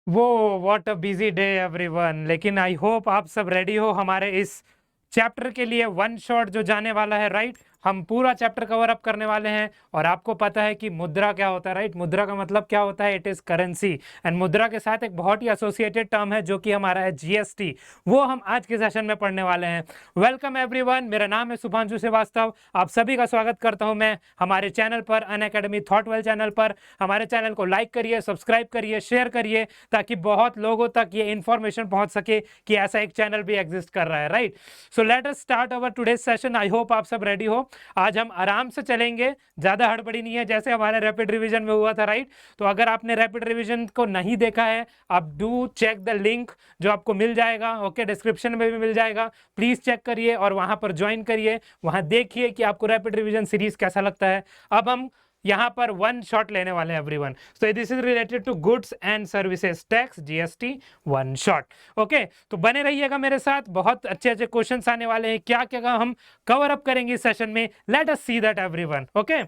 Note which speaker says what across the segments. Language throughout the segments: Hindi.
Speaker 1: वो what a busy day everyone. लेकिन आई होप आप सब रेडी हो हमारे इस चैप्टर के लिए। वन शॉट जो जाने वाला है, राइट। हम पूरा चैप्टर कवर अप करने वाले हैं। और आपको पता है कि मुद्रा क्या होता है, राइट। मुद्रा का मतलब क्या होता है? It is currency. एंड मुद्रा के साथ एक बहुत ही एसोसिएटेड टर्म है जो कि हमारा है जीएसटी। वो हम आज के सेशन में पढ़ने वाले हैं। वेलकम एवरीवन, मेरा नाम है शुभांशु श्रीवास्तव। आप सभी का स्वागत करता हूं मैं हमारे चैनल पर, अनअकैडमी थॉटवेल चैनल पर। हमारे चैनल को लाइक करिए, सब्सक्राइब करिए, शेयर करिए, ताकि बहुत लोगों तक ये इंफॉर्मेशन पहुंच सके कि ऐसा एक चैनल भी एग्जिस्ट कर रहा है, right. So let us start our today session. I hope आप सब रेडी हो। आज हम आराम से चलेंगे, ज्यादा हड़बड़ी नहीं है, जैसे हमारे रैपिड रिवीजन में हुआ था, राइट। तो अगर आपने रैपिड रिवीजन को नहीं देखा है, आप डू चेक द लिंक जो आपको मिल जाएगा, ओके, डिस्क्रिप्शन में भी मिल जाएगा। प्लीज चेक करिए और वहां पर ज्वाइन करिए, वहां देखिए कि आपको रैपिड रिवीजन सीरीज कैसा लगता है। अब हम यहां पर वन शॉट लेने वाले हैं everyone. So this is related to goods and services tax, GST, one shot. Okay, तो बने रहिएगा मेरे साथ, बहुत अच्छे अच्छे क्वेश्चंस आने वाले हैं। क्या क्या हम कवर अप करेंगे इस सेशन में, let us see that everyone. Okay,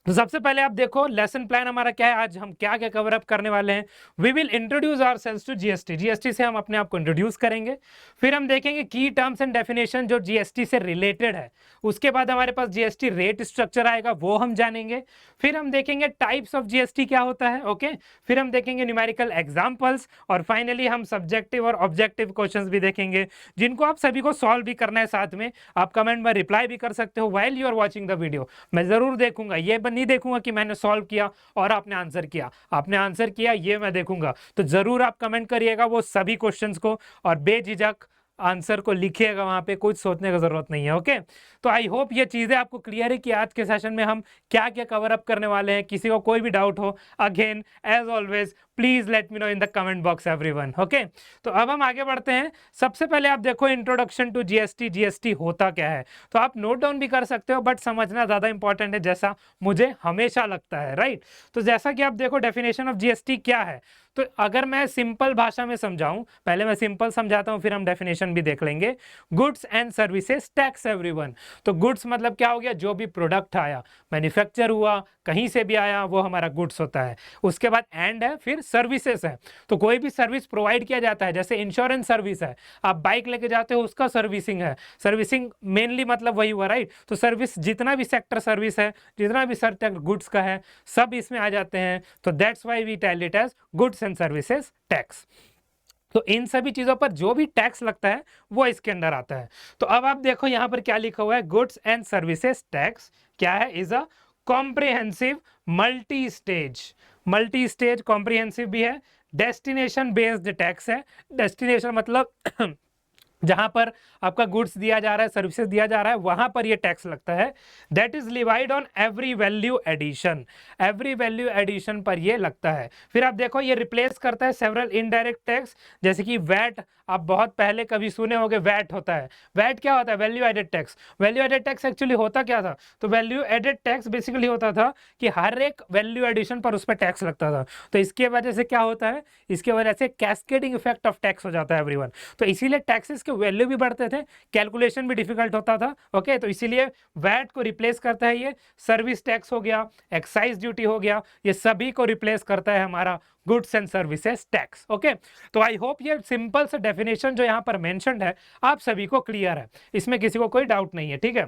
Speaker 1: तो सबसे पहले आप देखो लेसन प्लान हमारा क्या है, आज हम क्या क्या कवर अप करने वाले हैं। We will introduce ourselves to GST. GST से हम अपने आप को इंट्रोड्यूस करेंगे। फिर हम देखेंगे की टर्म्स एंड डेफिनेशन जो जीएसटी से रिलेटेड है। उसके बाद हमारे पास जीएसटी रेट स्ट्रक्चर आएगा, वो हम जानेंगे। फिर हम देखेंगे टाइप्स ऑफ जीएसटी क्या होता है, ओके। फिर हम देखेंगे न्यूमेरिकल एग्जांपल्स, और फाइनली हम सब्जेक्टिव और ऑब्जेक्टिव क्वेश्चंस भी देखेंगे, जिनको आप सभी को सॉल्व भी करना है। साथ में आप कमेंट में रिप्लाई भी कर सकते हो while you are watching the video. मैं जरूर देखूंगा, ये नहीं देखूंगा कि मैंने सॉल्व किया और आपने आंसर किया, आपने आंसर किया ये मैं देखूंगा। तो जरूर आप कमेंट करिएगा वो सभी क्वेश्चंस को, और बेझिझक आंसर को लिखिएगा, वहां पे कुछ सोचने की जरूरत नहीं है, ओके। तो आई होप ये चीजें आपको क्लियर है कि आज के सेशन में हम क्या क्या कवर अप करने वाले हैं। किसी को कोई भी डाउट हो, again as always please let me know in the comment box everyone, okay. तो अब हम आगे बढ़ते हैं। सबसे पहले आप देखो इंट्रोडक्शन टू जीएसटी, जीएसटी होता क्या है। तो आप नोट डाउन भी कर सकते हो, बट समझना ज्यादा इंपॉर्टेंट है, जैसा मुझे हमेशा लगता है, राइट। तो जैसा कि आप देखो डेफिनेशन ऑफ जीएसटी क्या है। तो अगर मैं सिंपल भाषा में समझाऊं, पहले मैं सिंपल समझाता हूं, फिर हम डेफिनेशन भी देख लेंगे। Goods and services tax everyone. तो गुड्स मतलब क्या हो गया? जो भी प्रोडक्ट आया, मैन्युफैक्चर हुआ, कहीं से भी आया, वो हमारा गुड्स होता है। उसके बाद एंड है, फिर सर्विसेज है। तो कोई भी सर्विस प्रोवाइड किया जाता है, जैसे इंश्योरेंस सर्विस है, आप बाइक लेके जाते हो, उसका सर्विसिंग है। सर्विसिंग मेनली मतलब वही हुआ, राइट। तो सर्विस जितना भी सेक्टर सर्विस है, जितना भी सेक्टर गुड्स का है, सब इसमें आ जाते हैं। तो that's why we tell it as goods and services tax. तो इन सभी चीजों पर जो भी टैक्स लगता है वो इसके अंदर आता है। तो अब आप देखो यहां पर क्या लिखा हुआ है, गुड्स एंड सर्विसेज टैक्स क्या है? Is a comprehensive multi stage. Multi stage comprehensive भी है, डेस्टिनेशन बेस्ड टैक्स है। डेस्टिनेशन मतलब जहां पर आपका गुड्स दिया जा रहा है, सर्विसेज दिया जा रहा है, वहां पर ये टैक्स लगता है। That is levied on every value addition. Every value addition पर ये लगता है। फिर आप देखो ये रिप्लेस करता है सेवरल इनडायरेक्ट टैक्स, जैसे कि वैट। आप बहुत पहले कभी सुने होंगे वैट होता है। वैट क्या होता है? Value added tax. Value added tax actually होता क्या था? तो वैल्यू एडेड टैक्स बेसिकली होता था कि हर एक वैल्यू एडिशन पर उस पर टैक्स लगता था। तो इसके वजह से क्या होता है? इसके वजह से कैस्केडिंग इफेक्ट ऑफ टैक्स हो जाता है एवरीवन। तो इसीलिए टैक्सेस के वैल्यू भी बढ़ते थे, कैलकुलेशन भी डिफिकल्ट होता था, ओके। तो इसीलिए वैट को रिप्लेस करता है ये। सर्विस टैक्स हो गया, एक्साइज ड्यूटी हो गया, ये सभी को रिप्लेस करता है हमारा goods and services tax, okay. तो आई होप ये सिंपल सा डेफिनेशन जो यहां पर मेंशन्ड है आप सभी को क्लियर है, इसमें किसी को कोई डाउट नहीं है, ठीक है।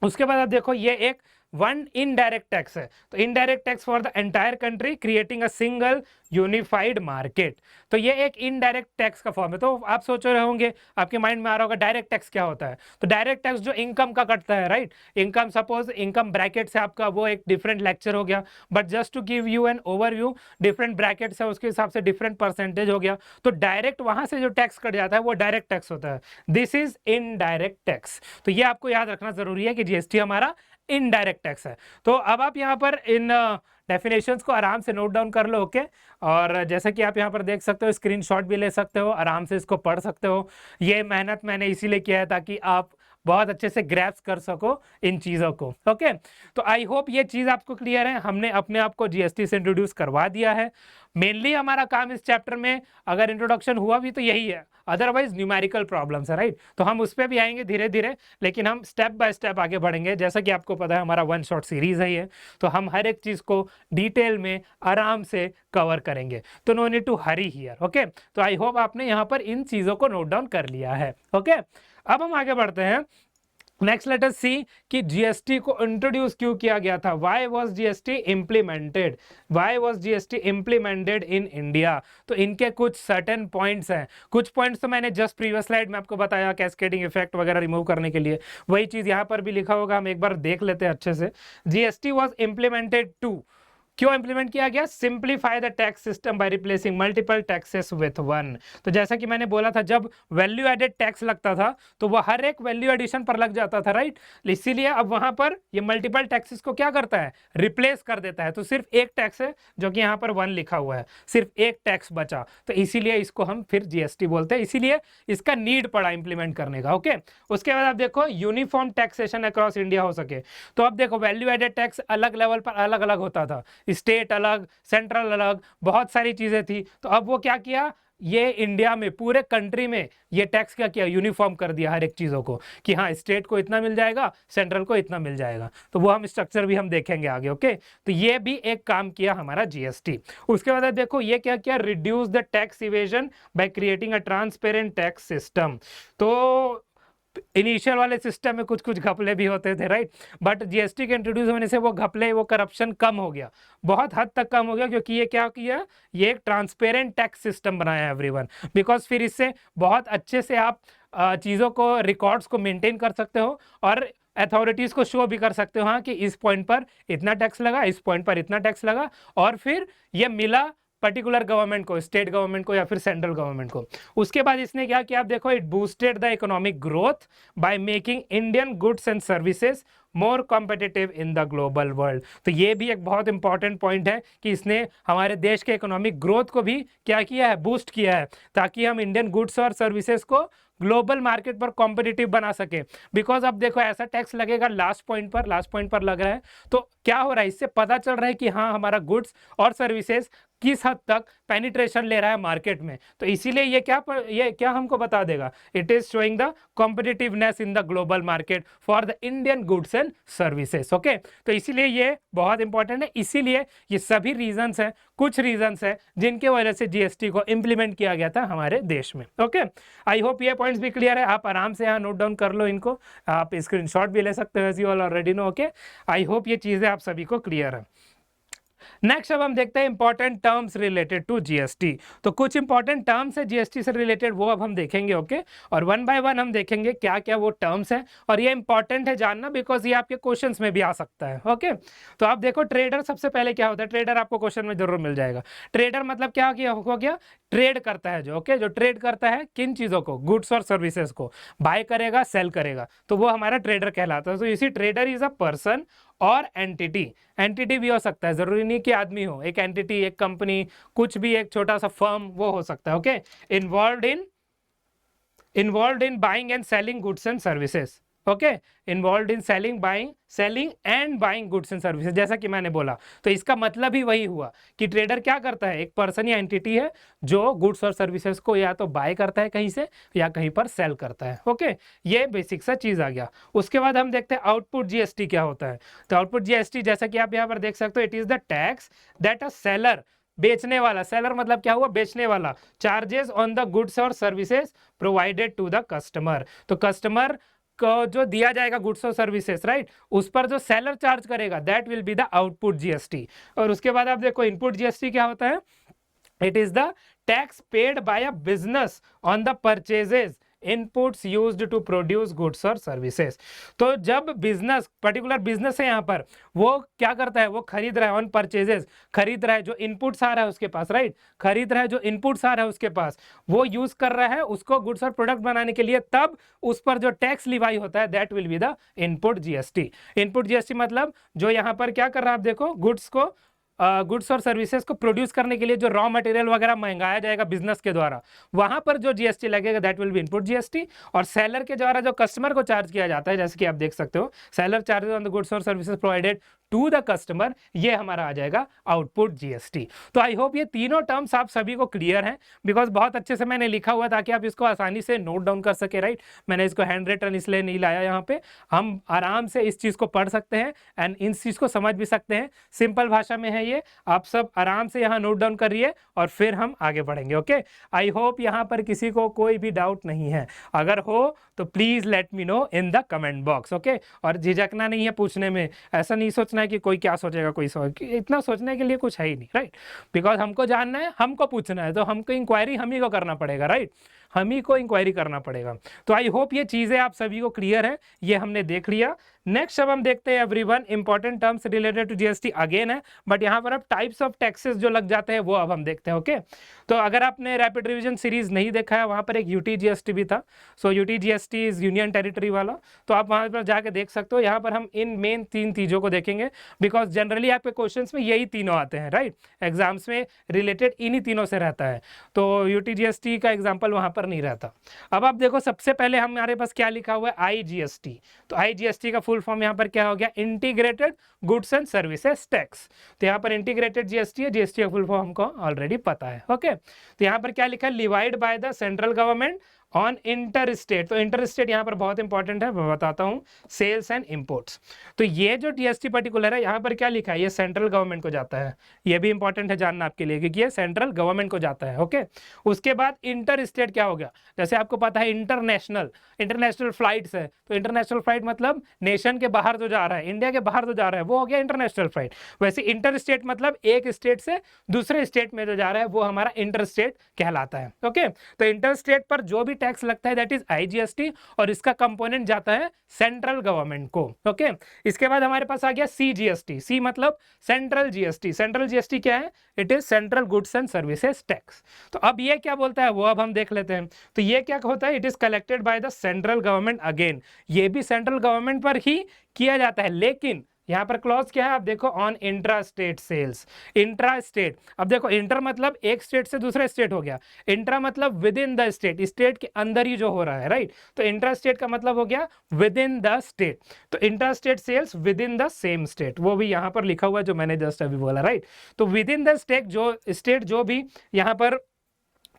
Speaker 1: उसके बाद आप देखो ये एक वन इनडायरेक्ट टैक्स है। तो indirect tax for the entire country creating a single unified market. तो ये एक इनडायरेक्ट टैक्स का फॉर्म है। तो आप सोच रहे होंगे, आपके माइंड में आ रहा होगा डायरेक्ट टैक्स क्या होता है। तो डायरेक्ट टैक्स जो इनकम का कटता है, right. Income, suppose income bracket से आपका, वो एक डिफरेंट लेक्चर हो गया, but just to give you an overview, different brackets है, उसके हिसाब से डिफरेंट परसेंटेज हो गया। तो डायरेक्ट वहां से जो टैक्स कट जाता है वो डायरेक्ट टैक्स होता है। This is indirect tax. तो ये आपको याद रखना जरूरी है कि जीएसटी हमारा इनडायरेक्ट टैक्स है। तो अब आप यहाँ पर इन डेफिनेशंस को आराम से नोट डाउन कर लो, ओके। और जैसा कि आप यहाँ पर देख सकते हो, स्क्रीनशॉट भी ले सकते हो, आराम से इसको पढ़ सकते हो। ये मेहनत मैंने इसीलिए किया है ताकि आप बहुत अच्छे से ग्रैप्स कर सको इन चीज़ों को। ओके, तो आई होप ये चीज़ आपको क्लियर है। हमने अपने आप को जीएसटी से इंट्रोड्यूस करवा दिया है। मेनली हमारा काम इस चैप्टर में अगर इंट्रोडक्शन हुआ भी तो यही है, अदरवाइज न्यूमेरिकल प्रॉब्लम्स है, राइट। तो हम उस पर भी आएंगे धीरे धीरे, लेकिन हम स्टेप बाय स्टेप आगे बढ़ेंगे। जैसा कि आपको पता है हमारा वन शॉट सीरीज है ये, तो हम हर एक चीज़ को डिटेल में आराम से कवर करेंगे, तो no need to hurry here. Okay, तो आई होप आपने यहाँ पर इन चीज़ों को नोट डाउन कर लिया है। ओके, अब हम आगे बढ़ते हैं। नेक्स्ट लेट अस सी कि जीएसटी को इंट्रोड्यूस क्यों किया गया था। Why was GST implemented, why was GST implemented in India. तो इनके कुछ सर्टेन पॉइंट्स हैं। कुछ पॉइंट्स तो मैंने जस्ट प्रीवियस स्लाइड में आपको बताया, कैस्केडिंग इफेक्ट वगैरह रिमूव करने के लिए, वही चीज यहाँ पर भी लिखा होगा, हम एक बार देख लेते हैं अच्छे से। जीएसटी वाज इंप्लीमेंटेड टू, क्यों इंप्लीमेंट किया गया? Simplify the tax system by replacing multiple taxes with one. तो जैसा कि मैंने बोला था, जब वैल्यू एडेड टैक्स लगता था तो वह हर एक वैल्यू एडिशन पर लग जाता था, राइट। इसीलिए अब वहां पर ये मल्टीपल टैक्सेस को क्या करता है? रिप्लेस कर देता है। तो सिर्फ एक टैक्स है जो कि यहाँ पर वन लिखा हुआ है, सिर्फ एक टैक्स बचा, तो इसीलिए इसको हम फिर जीएसटी बोलते हैं। इसीलिए इसका नीड पड़ा इंप्लीमेंट करने का। ओके, उसके बाद आप देखो यूनिफॉर्म टैक्सेशन अक्रॉस इंडिया हो सके। तो अब देखो वैल्यू एडेड टैक्स अलग लेवल पर अलग अलग होता था, स्टेट अलग, सेंट्रल अलग, बहुत सारी चीजें थी। तो अब वो क्या किया, ये इंडिया में पूरे कंट्री में ये टैक्स क्या किया? यूनिफॉर्म कर दिया हर एक चीजों को, कि हाँ स्टेट को इतना मिल जाएगा, सेंट्रल को इतना मिल जाएगा। तो वो हम स्ट्रक्चर भी हम देखेंगे आगे। ओके, तो ये भी एक काम किया हमारा जीएसटी। उसके बाद देखो ये क्या किया, reduce the tax evasion by creating a transparent tax system. तो इनिशियल वाले सिस्टम में कुछ कुछ घपले भी होते थे, राइट, बट जीएसटी के इंट्रोड्यूस होने से वो घपले, वो करप्शन कम हो गया, बहुत हद तक कम हो गया, क्योंकि ये क्या किया, ये एक ट्रांसपेरेंट टैक्स सिस्टम बनाया एवरीवन। बिकॉज फिर इससे बहुत अच्छे से आप चीज़ों को, रिकॉर्ड्स को मेंटेन कर सकते हो और अथॉरिटीज को शो भी कर सकते हो, हाँ कि इस पॉइंट पर इतना टैक्स लगा, इस पॉइंट पर इतना टैक्स लगा, और फिर ये मिला पर्टिकुलर गवर्नमेंट को, स्टेट गवर्नमेंट को या फिर सेंट्रल गवर्नमेंट को। उसके बाद इसने क्या किया, आप देखो, it boosted the economic growth by making Indian goods and services more competitive in the global world. तो ये भी एक बहुत इंपॉर्टेंट पॉइंट है कि इसने हमारे देश के इकोनॉमिक ग्रोथ को भी क्या किया है, बूस्ट किया है, ताकि हम इंडियन गुड्स और सर्विसेज को ग्लोबल मार्केट पर कॉम्पिटिटिव बना सके। बिकॉज अब देखो ऐसा टैक्स लगेगा लास्ट पॉइंट पर लग रहा है, तो क्या हो रहा है, इससे पता चल रहा है कि हाँ हमारा गुड्स और सर्विसेज किस हद तक पेनिट्रेशन ले रहा है मार्केट में। तो इसीलिए ये क्या हमको बता देगा, it is showing the competitiveness in the global market for the Indian goods and services. Okay, तो इसीलिए ये बहुत इंपॉर्टेंट है। इसीलिए ये सभी रीजंस हैं, कुछ रीजंस हैं जिनके वजह से जीएसटी को इंप्लीमेंट किया गया था हमारे देश में। ओके, आई होप ये पॉइंट्स भी क्लियर है। आप आराम से यहाँ नोट डाउन कर लो इनको, आप स्क्रीनशॉट भी ले सकते हो, as you all already know. Okay, I hope ये चीजें आप सभी को क्लियर है। नेक्स्ट अब हम देखते हैं important terms related to GST. तो कुछ इंपॉर्टेंट टर्म्स है जीएसटी से रिलेटेड, वो अब हम देखेंगे। ओके, और वन बाय वन हम देखेंगे क्या क्या वो टर्म्स हैं, और ये इंपॉर्टेंट है जानना, बिकॉज ये आपके क्वेश्चंस में भी आ सकता है। ओके, तो आप देखो ट्रेडर सबसे पहले क्या होता है, ट्रेडर आपको क्वेश्चन में जरूर मिल जाएगा। ट्रेडर मतलब क्या हो गया, ट्रेड करता है जो, ओके, जो ट्रेड करता है किन चीजों को, गुड्स और सर्विसेज को, बाय करेगा, सेल करेगा, तो वो हमारा ट्रेडर कहलाता है। तो इसी ट्रेडर इज अ पर्सन और एंटिटी भी हो सकता है, जरूरी नहीं कि आदमी हो, एक एंटिटी, एक कंपनी, कुछ भी, एक छोटा सा फर्म, वो हो सकता है। Okay, involved in buying and selling goods and services. Okay, involved in selling and buying goods and services, जैसा कि मैंने बोला। तो इसका मतलब ही वही हुआ कि ट्रेडर क्या करता है, एक पर्सन या एंटिटी है जो गुड्स और सर्विसेज को या तो बाय करता है कहीं से या कहीं पर सेल करता है। ओके, ये बेसिक सा चीज आ गया। उसके बाद हम देखते हैं आउटपुट जीएसटी क्या होता है। तो आउटपुट जीएसटी, जैसा कि आप यहाँ पर देख सकते हो, it is the tax that a seller, बेचने वाला, सेलर मतलब क्या हुआ, बेचने वाला, चार्जेस ऑन द गुड्स और services provided to the customer. तो कस्टमर को जो दिया जाएगा गुड्स और सर्विसेज, राइट, उस पर जो सेलर चार्ज करेगा, that will be the output GST. और उसके बाद आप देखो इनपुट जीएसटी क्या होता है, it is the tax paid by a business on the purchases inputs used to produce goods और सर्विसेज। तो जब बिजनेस, पर्टिकुलर बिजनेस है यहाँ पर, वो क्या करता है, वो खरीद रहा है, ऑन परचेजेस खरीद रहा है, जो इनपुट्स आ रहा है उसके पास, राइट, खरीद रहा है, जो इनपुट्स आ रहा है उसके पास, वो यूज कर रहा है उसको गुड्स और प्रोडक्ट बनाने के लिए, तब उस पर जो टैक्स लिवाई होता है, that will be the input GST. Input GST मतलब जो यहाँ पर क्या कर रहा है, आप देखो, गुड्स को गुड्स और सर्विसेज को प्रोड्यूस करने के लिए जो रॉ मटेरियल वगैरह मंगाया जाएगा बिजनेस के द्वारा, वहां पर जो जीएसटी लगेगा that will be input GST. और सेलर के द्वारा जो कस्टमर को चार्ज किया जाता है, जैसे कि आप देख सकते हो seller charges on the goods और services provided to the customer, ये हमारा आ जाएगा आउटपुट जीएसटी। तो आई होप ये तीनों टर्म्स आप सभी को क्लियर हैं, बिकॉज बहुत अच्छे से मैंने लिखा हुआ ताकि आप इसको आसानी से नोट डाउन कर सके, राइट। मैंने इसको हैंड रिटन इसलिए नहीं लाया, यहाँ पे हम आराम से इस चीज को पढ़ सकते हैं एंड इन चीज को समझ भी सकते हैं। सिंपल भाषा में है ये, आप सब आराम से यहाँ नोट डाउन करिए और फिर हम आगे बढ़ेंगे। ओके, आई होप यहाँ पर किसी को कोई भी डाउट नहीं है, अगर हो तो please let me know in the comment box. Okay, और झिझकना नहीं है पूछने में, ऐसा नहीं सोचना है कि कोई क्या सोचेगा, कोई इतना सोचने के लिए कुछ है ही नहीं, राइट। बिकॉज हमको जानना है, हमको पूछना है, तो हमको इंक्वायरी हम ही को करना पड़ेगा, राइट, हम ही को इंक्वायरी करना पड़ेगा। तो आई होप ये चीजें आप सभी को क्लियर है, ये हमने देख लिया। नेक्स्ट अब हम देखते हैं everyone important terms related to GST again है, बट यहाँ पर अब टाइप्स ऑफ टैक्सेस जो लग जाते हैं वो अब हम देखते हैं। ओके, तो अगर आपने रैपिड रिवीजन सीरीज नहीं देखा है, वहां पर एक यूटी जीएसटी भी था। So UT GST is union territory वाला, तो आप वहां पर जाके देख सकते हो। यहाँ पर हम इन मेन 3 चीजों को देखेंगे, बिकॉज जनरली आपके क्वेश्चंस में यही तीनों आते हैं, राइट। एग्जाम्स में रिलेटेड इन्हीं तीनों से रहता है, तो यूटी जीएसटी का एग्जाम्पल वहां पर नहीं रहता। अब आप देखो, सबसे पहले हमारे पास क्या लिखा हुआ है, आईजीएसटी। तो आईजीएसटी का फुल फॉर्म यहाँ पर क्या हो गया, integrated goods and services tax. तो यहाँ पर इंटीग्रेटेड जीएसटी है, जीएसटी का फुल फॉर्म हमको ऑलरेडी पता है। ओके, तो यहाँ पर क्या लिखा है, levied by the central government on inter state. तो इंटर स्टेट यहाँ पर बहुत इंपॉर्टेंट है, मैं बताता हूँ, सेल्स एंड इंपोर्ट्स। तो ये जो जीएसटी पर्टिकुलर है, यहाँ पर क्या लिखा है, ये सेंट्रल गवर्नमेंट को जाता है। ये भी इंपॉर्टेंट है जानना आपके लिए, क्योंकि ये सेंट्रल गवर्नमेंट को जाता है। ओके, उसके बाद इंटर स्टेट क्या हो गया, जैसे आपको पता है इंटरनेशनल, इंटरनेशनल फ्लाइट्स है, तो इंटरनेशनल फ्लाइट मतलब नेशन के बाहर जो जा रहा है, इंडिया के बाहर जो जा रहा है, वो हो गया इंटरनेशनल फ्लाइट। वैसे इंटर स्टेट मतलब एक स्टेट से दूसरे स्टेट में जो जा रहा है, वो हमारा इंटर स्टेट कहलाता है। ओके, तो इंटर स्टेट पर जो भी टैक्स लगता है दैट इज आईजीएसटी, और इसका कंपोनेंट जाता है सेंट्रल गवर्नमेंट को। ओके, इसके बाद हमारे पास आ गया सीजीएसटी। सी मतलब सेंट्रल जीएसटी। सेंट्रल जीएसटी क्या है, it is central goods and services tax. तो अब ये क्या बोलता है वो अब हम देख लेते हैं। तो ये क्या होता है, it is collected by the central government. Again ये भी सेंट्रल गवर्नमेंट पर ही किया जाता है, लेकिन यहां पर क्लॉज क्या है, आप देखो, on intra state sales. Intra state, अब देखो, इंटर मतलब एक स्टेट से दूसरे स्टेट हो गया, इंट्रा मतलब with in the state, state के अंदर ही जो हो रहा है, राइट। तो इंट्रा स्टेट का मतलब हो गया विद इन द स्टेट। तो intra state sales within the same state, वो भी यहां पर लिखा हुआ है जो मैंने जस्ट अभी बोला, राइट। तो विद इन द स्टेट जो भी यहां पर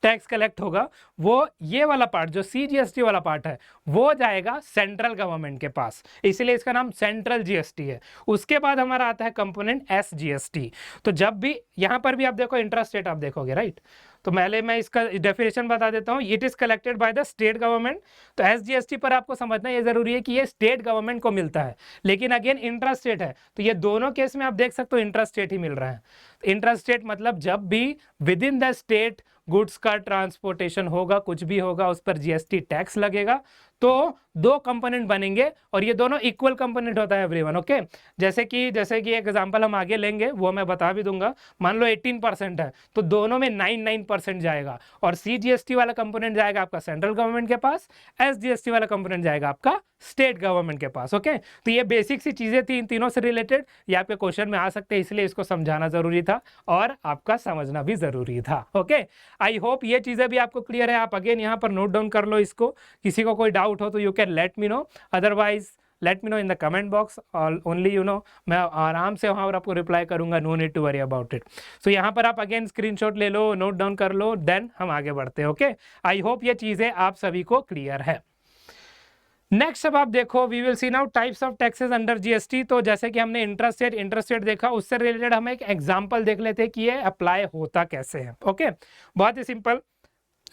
Speaker 1: टैक्स कलेक्ट होगा, वो ये वाला पार्ट जो सीजीएसटी वाला पार्ट है, वो जाएगा सेंट्रल गवर्नमेंट के पास, इसलिए इसका नाम सेंट्रल जीएसटी है। उसके बाद हमारा आता है कंपोनेंट एसजीएसटी। तो जब भी यहां पर भी आप देखो इंट्रा स्टेट आप देखोगे, राइट। तो पहले मैं इसका डेफिनेशन बता देता हूं, it is collected by the state government. तो एसजीएसटी पर आपको समझना ये जरूरी है कि ये स्टेट गवर्नमेंट को मिलता है, लेकिन अगेन इंट्रा स्टेट है, तो ये दोनों केस में आप देख सकते हो इंट्रा स्टेट ही मिल रहा है। इंट्रा स्टेट मतलब जब भी with in the state goods का ट्रांसपोर्टेशन होगा, कुछ भी होगा, उस पर जीएसटी टैक्स लगेगा। तो 2 कंपोनेंट बनेंगे और ये दोनों इक्वल कंपोनेंट होता है एवरीवन। ओके, जैसे कि एक एग्जांपल हम आगे लेंगे, वो मैं बता भी दूंगा। मान लो 18% है, तो दोनों में 9% जाएगा, और सीजीएसटी वाला कंपोनेंट जाएगा आपका सेंट्रल गवर्नमेंट के पास, एसजीएसटी वाला कंपोनेंट जाएगा आपका स्टेट गवर्नमेंट के पास। ओके, तो ये बेसिक सी चीजें थी, इन तीनों से रिलेटेड, ये आपके क्वेश्चन में आ सकते हैं, इसलिए इसको समझाना जरूरी था और आपका समझना भी जरूरी था। ओके, आई होप ये चीजें भी आपको क्लियर है। आप अगेन यहाँ पर नोट डाउन कर लो इसको, किसी को कोई डाउट हो तो you can let me know, otherwise let me know in the comment box, only you know, मैं आराम से वहाँ पर आपको रिप्लाई करूंगा, no need to worry about it. So यहाँ पर आप अगेन स्क्रीनशॉट ले लो, नोट डाउन कर लो, देन हम आगे बढ़ते हैं। ओके, आई होप ये चीजें आप सभी को क्लियर है। नेक्स्ट अब आप देखो, we will see now types of taxes under GST. तो जैसे कि हमने इंटरस्टेट देखा, उससे रिलेटेड हम एक एग्जांपल देख लेते हैं कि ये अप्लाई होता कैसे है। ओके, बहुत ही सिंपल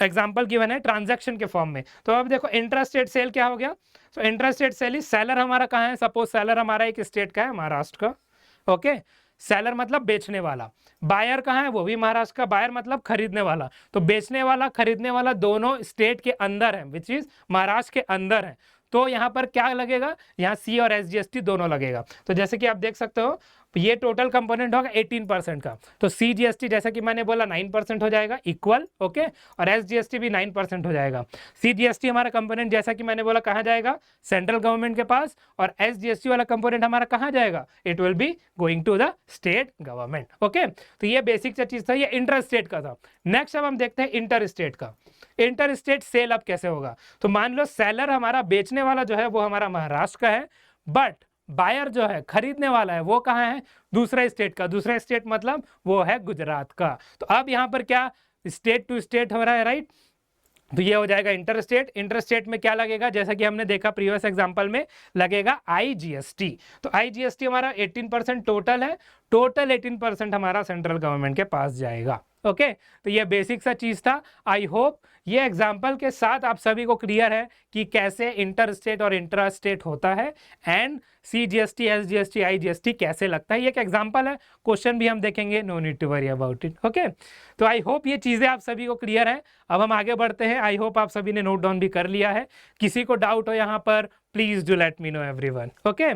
Speaker 1: एग्जांपल गिवन है ट्रांजैक्शन के फॉर्म में। तो अब देखो इंट्रास्टेट सेल क्या हो गया, तो इंट्रास्टेट सेल इज, सेलर हमारा कहाँ है, सपोज सेलर हमारा एक स्टेट का है, महाराष्ट्र का। ओके, सेलर मतलब बेचने वाला, बायर कहाँ है, वो भी महाराष्ट्र का, बायर मतलब खरीदने वाला। तो बेचने वाला खरीदने वाला दोनों स्टेट के अंदर है, विच इज महाराष्ट्र के अंदर है। तो यहाँ पर क्या लगेगा, यहाँ सी और एसजीएसटी दोनों लगेगा। तो जैसे कि आप देख सकते हो, ये टोटल कंपोनेंट होगा 18% का। तो CGST जैसा कि मैंने बोला 9% हो जाएगा इक्वल, ओके, और SGST भी 9% हो जाएगा। CGST हमारा कंपोनेंट जैसा कि मैंने बोला कहाँ जाएगा, सेंट्रल गवर्नमेंट के पास, और SGST वाला कंपोनेंट हमारा कहाँ जाएगा, it will be going to the state government, okay. तो ये बेसिक सा चीज था, ये इंटर स्टेट का था। नेक्स्ट अब हम देखते हैं इंटर स्टेट का। इंटर स्टेट सेल अब कैसे होगा, तो मान लो सेलर हमारा, बेचने वाला जो है वो हमारा महाराष्ट्र का है, बट बायर जो है, खरीदने वाला है, वो कहाँ है, दूसरा स्टेट का। दूसरा स्टेट मतलब वो है गुजरात का। तो अब यहाँ पर क्या स्टेट टू स्टेट हो रहा है, राइट। तो ये हो जाएगा इंटर स्टेट। इंटर स्टेट में क्या लगेगा, जैसा कि हमने देखा प्रीवियस एग्जांपल में, लगेगा IGST। तो IGST हमारा 18% टोटल है, टोटल 18% हमारा सेंट्रल गवर्नमेंट के पास जाएगा, ओके। तो ये बेसिक सा चीज था। आई होप ये एग्जाम्पल के साथ आप सभी को क्लियर है कि कैसे इंटर स्टेट और इंट्रा स्टेट होता है, एंड CGST, SGST, IGST कैसे लगता है। ये एक एग्जाम्पल है, क्वेश्चन भी हम देखेंगे, no need to worry about it, okay. तो आई होप ये चीजें आप सभी को क्लियर है। अब हम आगे बढ़ते हैं। आई होप आप सभी ने नोट डाउन भी कर लिया है। किसी को डाउट हो यहाँ पर, please do let me know everyone, okay.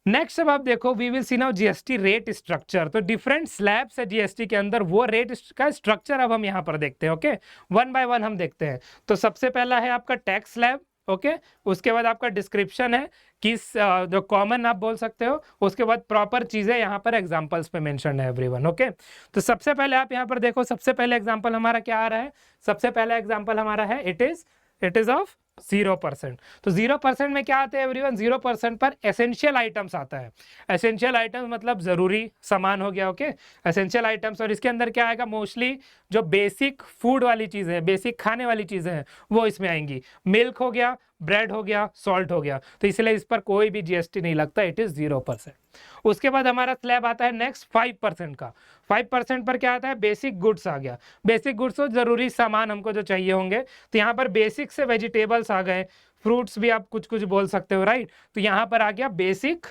Speaker 1: Next अब आप देखो, we will see now GST rate structure. तो डिफरेंट स्लैब्स है GST के अंदर, वो रेट का स्ट्रक्चर अब हम यहाँ पर देखते हैं, ओके। वन बाय वन हम देखते हैं। तो सबसे पहला है आपका टैक्स स्लैब, ओके। उसके बाद आपका डिस्क्रिप्शन है, किस जो कॉमन आप बोल सकते हो। उसके बाद प्रॉपर चीजें यहाँ पर एग्जांपल्स पे मेंशन है एवरीवन, ओके। तो सबसे पहले आप यहाँ पर देखो, सबसे पहले एग्जांपल हमारा क्या आ रहा है, सबसे पहला एग्जांपल हमारा है इट इज ऑफ 0%। तो 0% में क्या आता है एवरीवन, 0% पर एसेंशियल आइटम्स आता है। एसेंशियल आइटम्स मतलब जरूरी सामान हो गया, ओके, एसेंशियल आइटम्स। और इसके अंदर क्या आएगा, मोस्टली जो बेसिक फूड वाली चीजें हैं, बेसिक खाने वाली चीजें हैं, वो इसमें आएंगी। मिल्क हो गया, ब्रेड हो गया, सॉल्ट हो गया, तो इसलिए इस पर कोई भी GST नहीं लगता, इट इज 0%। उसके बाद हमारा स्लैब आता है नेक्स्ट 5% का। 5% पर क्या आता है, बेसिक गुड्स आ गया। बेसिक गुड्स तो जरूरी सामान हमको जो चाहिए होंगे, तो यहाँ पर बेसिक से वेजिटेबल्स आ गए, फ्रूट्स भी आप कुछ कुछ बोल सकते हो, राइट। तो यहाँ पर आ गया बेसिक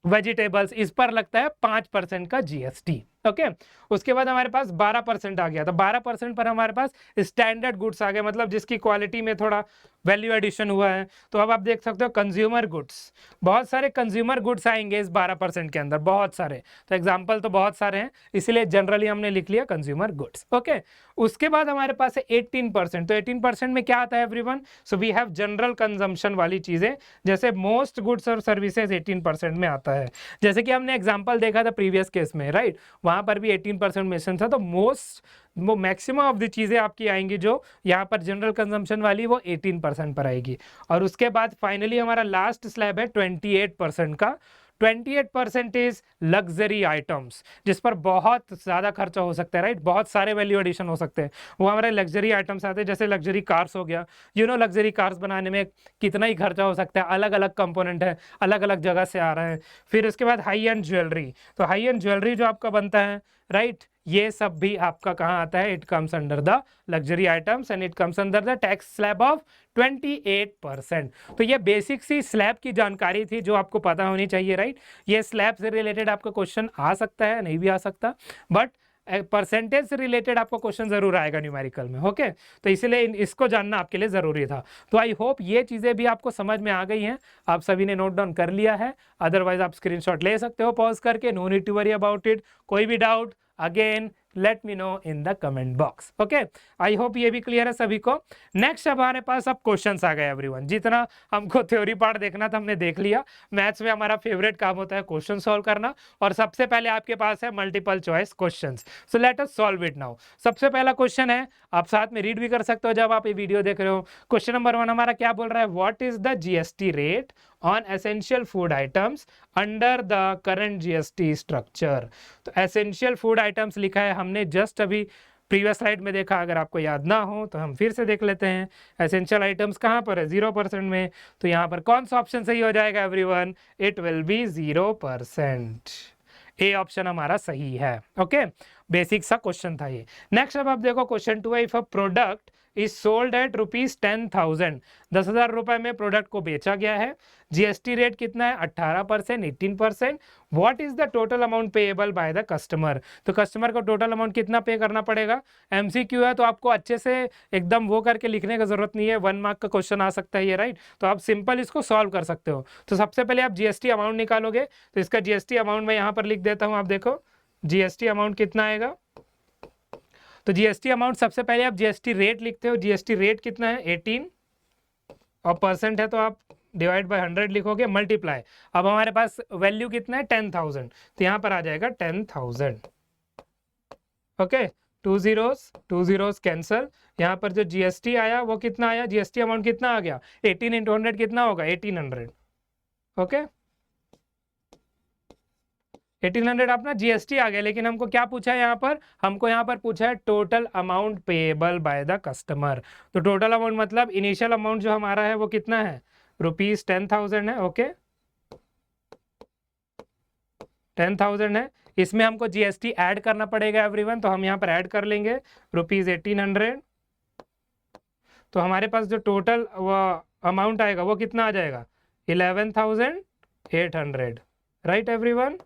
Speaker 1: वेजिटेबल्स, इस पर लगता है 5% का GST, ओके। उसके बाद हमारे पास 12% आ गया। तो 12% पर हमारे पास स्टैंडर्ड गुड्स आ गए, मतलब जिसकी क्वालिटी में थोड़ा वैल्यू एडिशन हुआ है। तो अब आप देख सकते हो कंज्यूमर गुड्स, बहुत सारे कंज्यूमर गुड्स आएंगे इस 12% के अंदर, बहुत सारे। तो एग्जांपल तो बहुत सारे हैं, इसलिए जनरली हमने लिख लिया कंज्यूमर गुड्स, ओके। उसके बाद हमारे पास है 18%। तो 18% में क्या आता है everyone, so we have general consumption वाली चीजें, जैसे मोस्ट गुड्स और सर्विसेज 18% में आता है। जैसे कि हमने एग्जांपल देखा था प्रीवियस केस में, राइट, वहां पर भी 18% मेंशन था। तो वो मैक्सिमम ऑफ द चीजें आपकी आएंगी जो यहाँ पर जनरल कंजम्पशन वाली, वो 18% पर आएगी। और उसके बाद फाइनली हमारा लास्ट स्लैब है 28% का। 28% इज लग्जरी आइटम्स, जिस पर बहुत ज्यादा खर्चा हो सकता है, राइट, बहुत सारे वैल्यू एडिशन हो सकते हैं, वो हमारे लग्जरी आइटम्स आते हैं। जैसे लग्जरी कार्स हो गया, लग्जरी कार्स बनाने में कितना ही खर्चा हो सकता है, अलग अलग कंपोनेंट है, अलग अलग जगह से आ रहे हैं। फिर उसके बाद हाई एंड ज्वेलरी, तो हाई एंड ज्वेलरी जो आपका बनता है, राइट, ये सब भी आपका कहाँ आता है, it comes under the luxury items and it comes under the tax slab of 28%। तो ये बेसिक सी स्लैब की जानकारी थी जो आपको पता होनी चाहिए, राइट। ये स्लैब से रिलेटेड आपका क्वेश्चन आ सकता है, नहीं भी आ सकता, बट परसेंटेज से रिलेटेड आपको क्वेश्चन जरूर आएगा न्यूमेरिकल में, ओके। तो इसलिए इसको जानना आपके लिए जरूरी था। तो आई होप ये चीजें भी आपको समझ में आ गई हैं, आप सभी ने नोट डाउन कर लिया है। अदरवाइज आप स्क्रीनशॉट ले सकते हो पॉज करके, no need to worry about it. कोई भी doubt again let me know in the comment box, okay. I hope ये भी क्लियर है सभी को। नेक्स्ट हमारे पास अब क्वेश्चंस आ गए एवरीवन। जितना हमको थ्योरी पार्ट देखना था हमने देख लिया। मैथ्स में हमारा फेवरेट काम होता है क्वेश्चन सॉल्व करना, और सबसे पहले आपके पास है multiple choice questions. So let us solve it now. सबसे पहला क्वेश्चन है, आप साथ में रीड भी कर सकते हो जब आप ये वीडियो देख रहे हो। क्वेश्चन नंबर 1 हमारा क्या बोल रहा है, what is the GST rate on essential food items under the current GST structure. तो एसेंशियल फूड आइटम्स लिखा है, हमने जस्ट अभी प्रीवियस स्लाइड में देखा, अगर आपको याद ना हो तो हम फिर से देख लेते हैं। एसेंशियल आइटम्स कहाँ पर है, 0% में। तो यहाँ पर कौन सा ऑप्शन सही हो जाएगा everyone, it will B 0%। A option हमारा सही है, ओके। बेसिक सा क्वेश्चन था ये। नेक्स्ट अब आप देखो क्वेश्चन 2 है, if a product is sold at ₹10,000, 10,000 रुपए में प्रोडक्ट को बेचा गया है। जीएसटी रेट कितना है? 18%, 18%। What is the total amount payable by the customer? तो कस्टमर को टोटल अमाउंट कितना पे करना पड़ेगा? एमसीक्यू है तो आपको अच्छे से एकदम वो करके लिखने की जरूरत नहीं है, 1 मार्क का क्वेश्चन आ सकता है ये, राइट? तो आप सिंपल इसको सॉल्व कर सकते हो। तो सबसे पहले आप जीएसटी अमाउंट निकालोगे, तो इसका जीएसटी अमाउंट मैं यहाँ पर लिख देता हूँ। आप देखो जीएसटी अमाउंट कितना आएगा। तो जीएसटी अमाउंट सबसे पहले आप जीएसटी रेट लिखते हो। जीएसटी रेट कितना है? 18, और परसेंट है तो आप डिवाइड बाय 100 लिखोगे, मल्टीप्लाई। अब हमारे पास वैल्यू कितना है? 10,000, तो यहाँ पर आ जाएगा 10,000। Okay, 2 zeros cancel. यहाँ पर जो जीएसटी आया वो कितना आया? जीएसटी अमाउंट कितना आ गया? 18 इंटू 100 कितना होगा? 1800। ओके, 1800 अपना जीएसटी आ गया। लेकिन हमको क्या पूछा है यहाँ पर? हमको यहाँ पर पूछा है total amount payable by the customer. तो टोटल अमाउंट मतलब इनिशियल अमाउंट जो हमारा है वो कितना है? ₹10,000 है। ओके, 10,000 है। इसमें हमको जीएसटी ऐड करना पड़ेगा एवरीवन, तो हम यहाँ पर ऐड कर लेंगे ₹1800। तो हमारे पास जो टोटल अमाउंट आएगा वो कितना आ जाएगा? 11,800, राइट एवरीवन?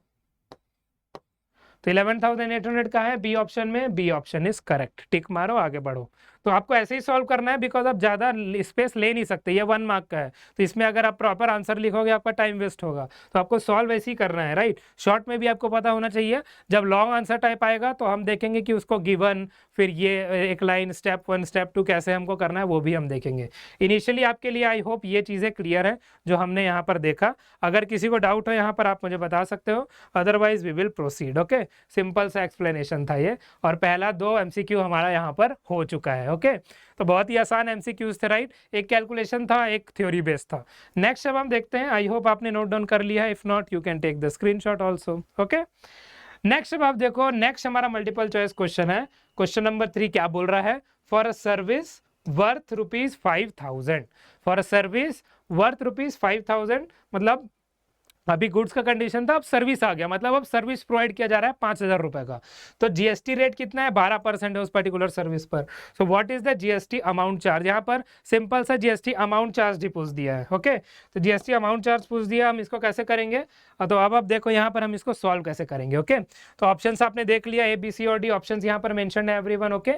Speaker 1: तो 11,800 का है बी ऑप्शन में। B option is correct. Tick मारो, आगे बढ़ो। तो आपको ऐसे ही सॉल्व करना है, बिकॉज आप ज़्यादा स्पेस ले नहीं सकते, ये 1 मार्क का है। तो इसमें अगर आप प्रॉपर आंसर लिखोगे आपका टाइम वेस्ट होगा। तो आपको सॉल्व ऐसे ही करना है, राइट? शॉर्ट में भी आपको पता होना चाहिए। जब लॉन्ग आंसर टाइप आएगा तो हम देखेंगे कि उसको गिवन, फिर ये एक लाइन, स्टेप 1 स्टेप 2 कैसे हमको करना है वो भी हम देखेंगे। इनिशियली आपके लिए आई होप ये चीज़ें क्लियर है जो हमने यहाँ पर देखा। अगर किसी को डाउट हो यहाँ पर आप मुझे बता सकते हो, otherwise we will proceed. Okay, simple सा एक्सप्लेनेशन था ये, और पहला 2 एमसीक्यू हमारा यहाँ पर हो चुका है। ओके, तो बहुत ही आसान एमसीक्यूज थे, राइट? एक कैलकुलेशन था, एक थ्योरी बेस्ड था। नेक्स्ट अब हम देखते हैं। आई होप आपने नोट डाउन कर लिया है, if not you can take the screenshot also. Okay, next अब आप देखो, नेक्स्ट हमारा मल्टीपल चॉइस क्वेश्चन है। क्वेश्चन नंबर 3 क्या बोल रहा है? For a service worth ₹5,000, for a service worth ₹5,000 मतलब अभी गुड्स का कंडीशन था, अब सर्विस आ गया, मतलब अब सर्विस प्रोवाइड किया जा रहा है 5,000 रुपए का। तो जीएसटी रेट कितना है? 12% है उस पर्टिकुलर सर्विस पर। So what is the GST amount charge? यहाँ पर सिंपल सा जीएसटी अमाउंट चार्ज पूछ दिया है। ओके, तो जीएसटी अमाउंट चार्ज पूछ दिया, हम इसको कैसे करेंगे? तो अब आप देखो यहाँ पर हम इसको सॉल्व कैसे करेंगे। ओके, तो ऑप्शन आपने देख लिया, ए बी सी और डी ऑप्शन यहाँ पर मेंशन है एवरीवन। ओके,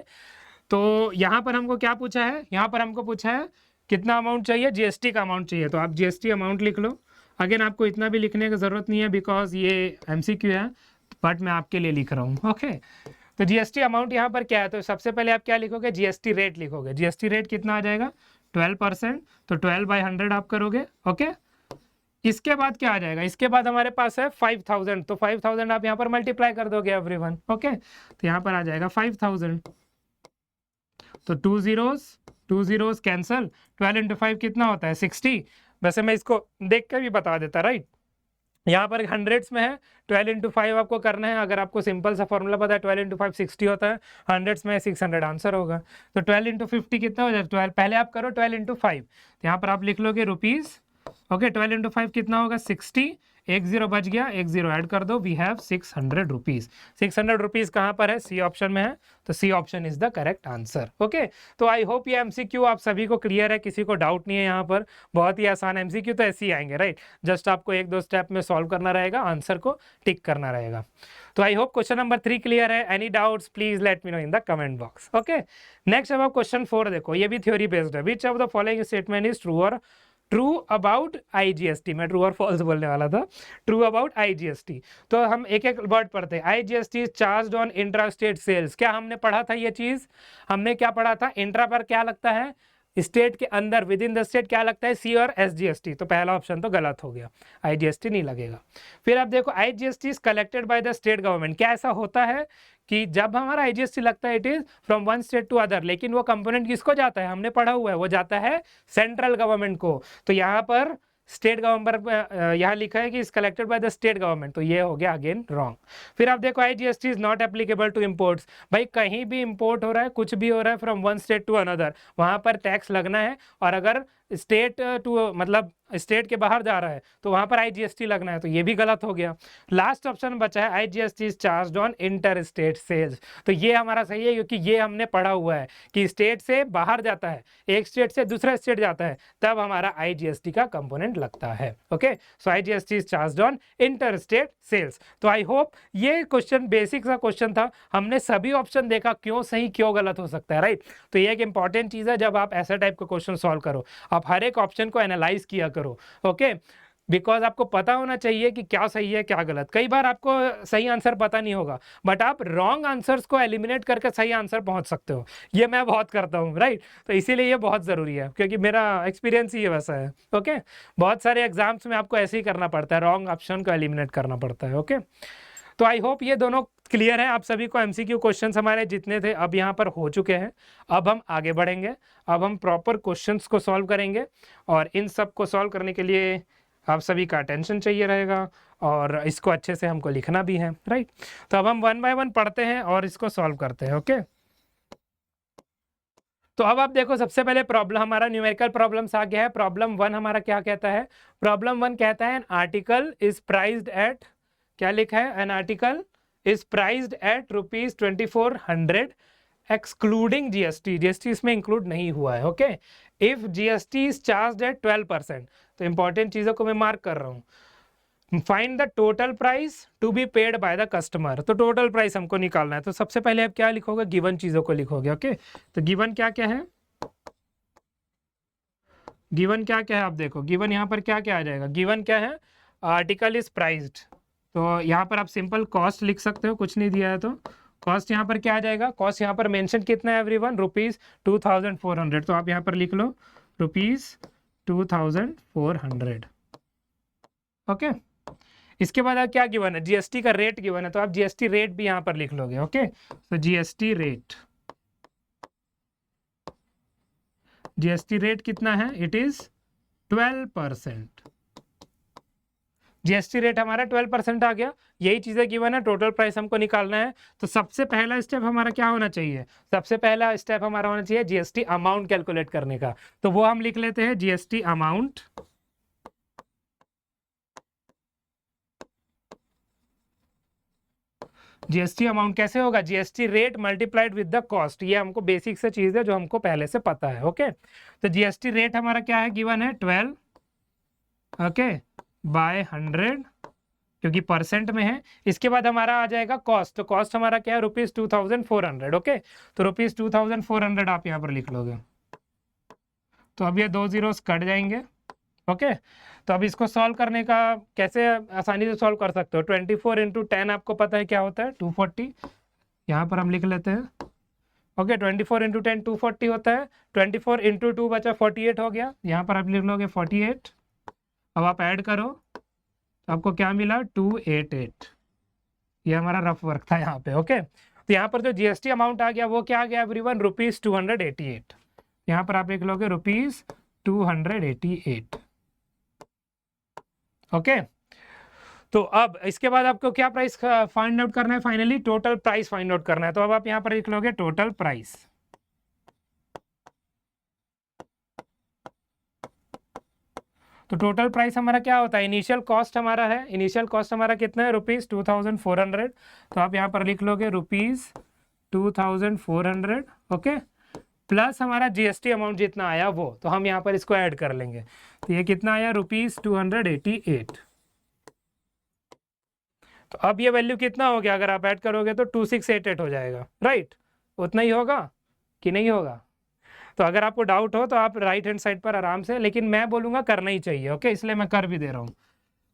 Speaker 1: तो यहाँ पर हमको क्या पूछा है? यहाँ पर हमको पूछा है कितना अमाउंट चाहिए? जीएसटी का अमाउंट चाहिए। तो आप जीएसटी अमाउंट लिख लो। अगेन आपको इतना भी लिखने की जरूरत नहीं है, बिकॉज ये एमसीक्यू है, बट मैं आपके लिए लिख रहा हूँ। ओके, तो जीएसटी अमाउंट यहाँ पर क्या है? तो सबसे पहले आप क्या लिखोगे? जीएसटी रेट लिखोगे। जीएसटी रेट कितना आ जाएगा? 12%, तो 12/100 आप करोगे। ओके, इसके बाद क्या आ जाएगा? इसके बाद हमारे पास है 5,000, तो 5,000 आप यहाँ पर मल्टीप्लाई कर दोगे एवरीवन। ओके, तो यहाँ पर आ जाएगा 5,000, तो 2 zeros कैंसल। 12 इंटू 5 कितना होता है? 60। वैसे मैं इसको देख कर भी बता देता, राइट? यहाँ पर हंड्रेड्स में है, 12 इंटू 5 आपको करना है। अगर आपको सिंपल सा फॉर्मूला पता है, 12 इंटू 5 60 होता है, हंड्रेड्स में 600 आंसर होगा। तो 12 इंटू 50 कितना हो जाएगा? 12 पहले आप करो 12 इंटू 5, तो यहाँ पर आप लिख लोगे रुपीज़। ओके, 12 इंटू 5 कितना होगा? 60। एक जीरो बच गया, एक जीरो ऐड कर दो, वी हैव 600 रुपीज। 600 रुपीज कहाँ पर है? सी ऑप्शन में है, तो C option is the correct answer. Okay, तो आई होप ये एमसीक्यू आप सभी को क्लियर है, किसी को डाउट नहीं है यहाँ पर। बहुत ही आसान एमसीक्यू तो ऐसे ही आएंगे, राइट? जस्ट आपको 1-2 स्टेप में सॉल्व करना रहेगा, आंसर को टिक करना रहेगा। तो I hope question number 3 clear है। Any doubts please let me know in the comment box. Okay, next अब आप क्वेश्चन 4 देखो, ये भी थ्योरी बेस्ड है। Which of the following statement is true about IGST? मैं ट्रू और फॉल्स बोलने वाला था। ट्रू अबाउट आईजीएसटी, तो हम एक एक वर्ड पढ़ते हैं। IGST charge on intra state sales, क्या हमने पढ़ा था ये चीज? हमने क्या पढ़ा था? इंट्रा पर क्या लगता है? स्टेट के अंदर, विद इन द स्टेट क्या लगता है? सी और एसजीएसटी। तो पहला ऑप्शन तो गलत हो गया, आईजीएसटी नहीं लगेगा। फिर आप देखो, IGST is collected by the state government. क्या ऐसा होता है कि जब हमारा आईजीएसटी लगता है, it is from one state to other, लेकिन वो कंपोनेंट किसको जाता है? हमने पढ़ा हुआ है, वो जाता है सेंट्रल गवर्नमेंट को। तो यहाँ पर स्टेट गवर्नमेंट, यहाँ लिखा है कि is collected by the state government, तो ये हो गया अगेन रॉन्ग। फिर आप देखो, IGST is not applicable to imports. भाई कहीं भी इंपोर्ट हो रहा है, कुछ भी हो रहा है from one state to another, वहां पर टैक्स लगना है। और अगर स्टेट टू मतलब स्टेट के बाहर जा रहा है तो वहां पर IGST लगना है, तो ये भी गलत हो गया। लास्ट ऑप्शन बचा है IGST is charged on inter state sales, तो ये हमारा सही है क्योंकि ये हमने पढ़ा हुआ है कि स्टेट से बाहर जाता है, एक स्टेट से दूसरा स्टेट जाता है, तब हमारा IGST का कंपोनेंट लगता है। Okay, so IGST is charged on inter state sales. तो आई होप ये क्वेश्चन बेसिक सा क्वेश्चन था, हमने सभी ऑप्शन देखा क्यों सही क्यों गलत हो सकता है, राइट। तो ये एक इंपॉर्टेंट चीज है, जब आप ऐसा टाइप का क्वेश्चन सॉल्व करो आप हर एक ऑप्शन को एनालाइज किया करो। ओके, बिकॉज आपको पता होना चाहिए कि क्या सही है क्या गलत। कई बार आपको सही आंसर पता नहीं होगा बट आप रॉन्ग आंसर्स को एलिमिनेट करके सही आंसर पहुंच सकते हो, ये मैं बहुत करता हूं, राइट। तो इसीलिए ये बहुत ज़रूरी है क्योंकि मेरा एक्सपीरियंस ही वैसा है। ओके, बहुत सारे एग्जाम्स में आपको ऐसे ही करना पड़ता है, रॉन्ग ऑप्शन को एलिमिनेट करना पड़ता है। ओके, तो आई होप ये दोनों क्लियर है आप सभी को। MCQ क्वेश्चंस हमारे जितने थे अब यहाँ पर हो चुके हैं, अब हम आगे बढ़ेंगे, अब हम प्रॉपर क्वेश्चंस को सॉल्व करेंगे और इन सब को सॉल्व करने के लिए आप सभी का अटेंशन चाहिए रहेगा और इसको अच्छे से हमको लिखना भी है, राइट। तो अब हम 1 बाय 1 पढ़ते हैं और इसको सॉल्व करते हैं। ओके, तो अब आप देखो सबसे पहले प्रॉब्लम हमारा न्यूमेरिकल प्रॉब्लम्स आ गया है। प्रॉब्लम 1 हमारा क्या कहता है? प्रॉब्लम 1 कहता है an article is priced at, क्या लिखा है? An article is priced at ₹2400 excluding GST, GST इसमें इंक्लूड नहीं हुआ है। Okay, if GST is charged at 12%, तो इंपॉर्टेंट चीजों को मैं मार्क कर रहा हूं। Find the total price to be paid by the customer, तो टोटल प्राइस हमको निकालना है। तो सबसे पहले आप क्या लिखोगे? गिवन चीजों को लिखोगे। ओके, तो गिवन क्या क्या है? गिवन क्या क्या है आप देखो, गिवन यहाँ पर क्या क्या आ जाएगा? गिवन क्या है? आर्टिकल इज प्राइस्ड, तो यहाँ पर आप सिंपल कॉस्ट लिख सकते हो, कुछ नहीं दिया है तो कॉस्ट यहाँ पर क्या आ जाएगा? कॉस्ट यहाँ पर मेंशन कितना है एवरीवन? ₹2400, तो आप यहाँ पर लिख लो ₹2400। ओके, इसके बाद आप क्या गिवन है? GST का रेट गिवन है, तो आप GST रेट भी यहाँ पर लिख लोगे। ओके, तो GST रेट कितना है? It is 12%। GST रेट हमारा 12% आ गया, यही चीजें गिवन है, टोटल प्राइस हमको निकालना है। तो सबसे पहला स्टेप हमारा क्या होना चाहिए? सबसे पहला स्टेप हमारा होना चाहिए GST अमाउंट कैलकुलेट करने का, तो वो हम लिख लेते हैं GST अमाउंट। GST अमाउंट कैसे होगा? GST rate multiplied with the cost, ये हमको बेसिक से चीज है जो हमको पहले से पता है। ओके, तो GST रेट हमारा क्या है? गिवन है 12 ओके बाय 100, क्योंकि परसेंट में है। इसके बाद हमारा आ जाएगा कॉस्ट, तो कॉस्ट हमारा क्या है? ₹2400। ओके, तो ₹2400 आप यहाँ पर लिख लोगे, तो अब ये 2 zeros कट जाएंगे। ओके, तो अब इसको सॉल्व करने का कैसे आसानी से सॉल्व कर सकते हो? 24 × 10 आपको पता है क्या होता है? 240, यहाँ पर हम लिख लेते हैं। ओके, 24 × 10 240 होता है, 24 × 2 बचा 48 हो गया, यहाँ पर आप लिख लोगे 48। अब आप ऐड करो तो आपको क्या मिला? 288। ये हमारा रफ वर्क था यहाँ पे। ओके, तो यहाँ पर जो GST अमाउंट आ गया वो क्या आ गया एवरीवन? ₹288। यहाँ पर आप लिख लोगे ₹288। ओके, तो अब इसके बाद आपको क्या प्राइस फाइंड आउट करना है? Finally total price find out करना है, तो अब आप यहाँ पर लिख लोगे टोटल प्राइस। तो टोटल प्राइस हमारा क्या होता है? इनिशियल कॉस्ट हमारा है, इनिशियल कॉस्ट हमारा कितना है? ₹2400, तो आप यहाँ पर लिख लोगे ₹2400। ओके, प्लस हमारा GST अमाउंट जितना आया वो, तो हम यहाँ पर इसको ऐड कर लेंगे, तो ये कितना आया? ₹288। तो अब ये वैल्यू कितना हो गया? अगर आप ऐड करोगे तो 2688 हो जाएगा, राइट। उतना ही होगा कि नहीं होगा? तो अगर आपको डाउट हो तो आप राइट हैंड साइड पर आराम से, लेकिन मैं बोलूँगा करना ही चाहिए। ओके, इसलिए मैं कर भी दे रहा हूँ,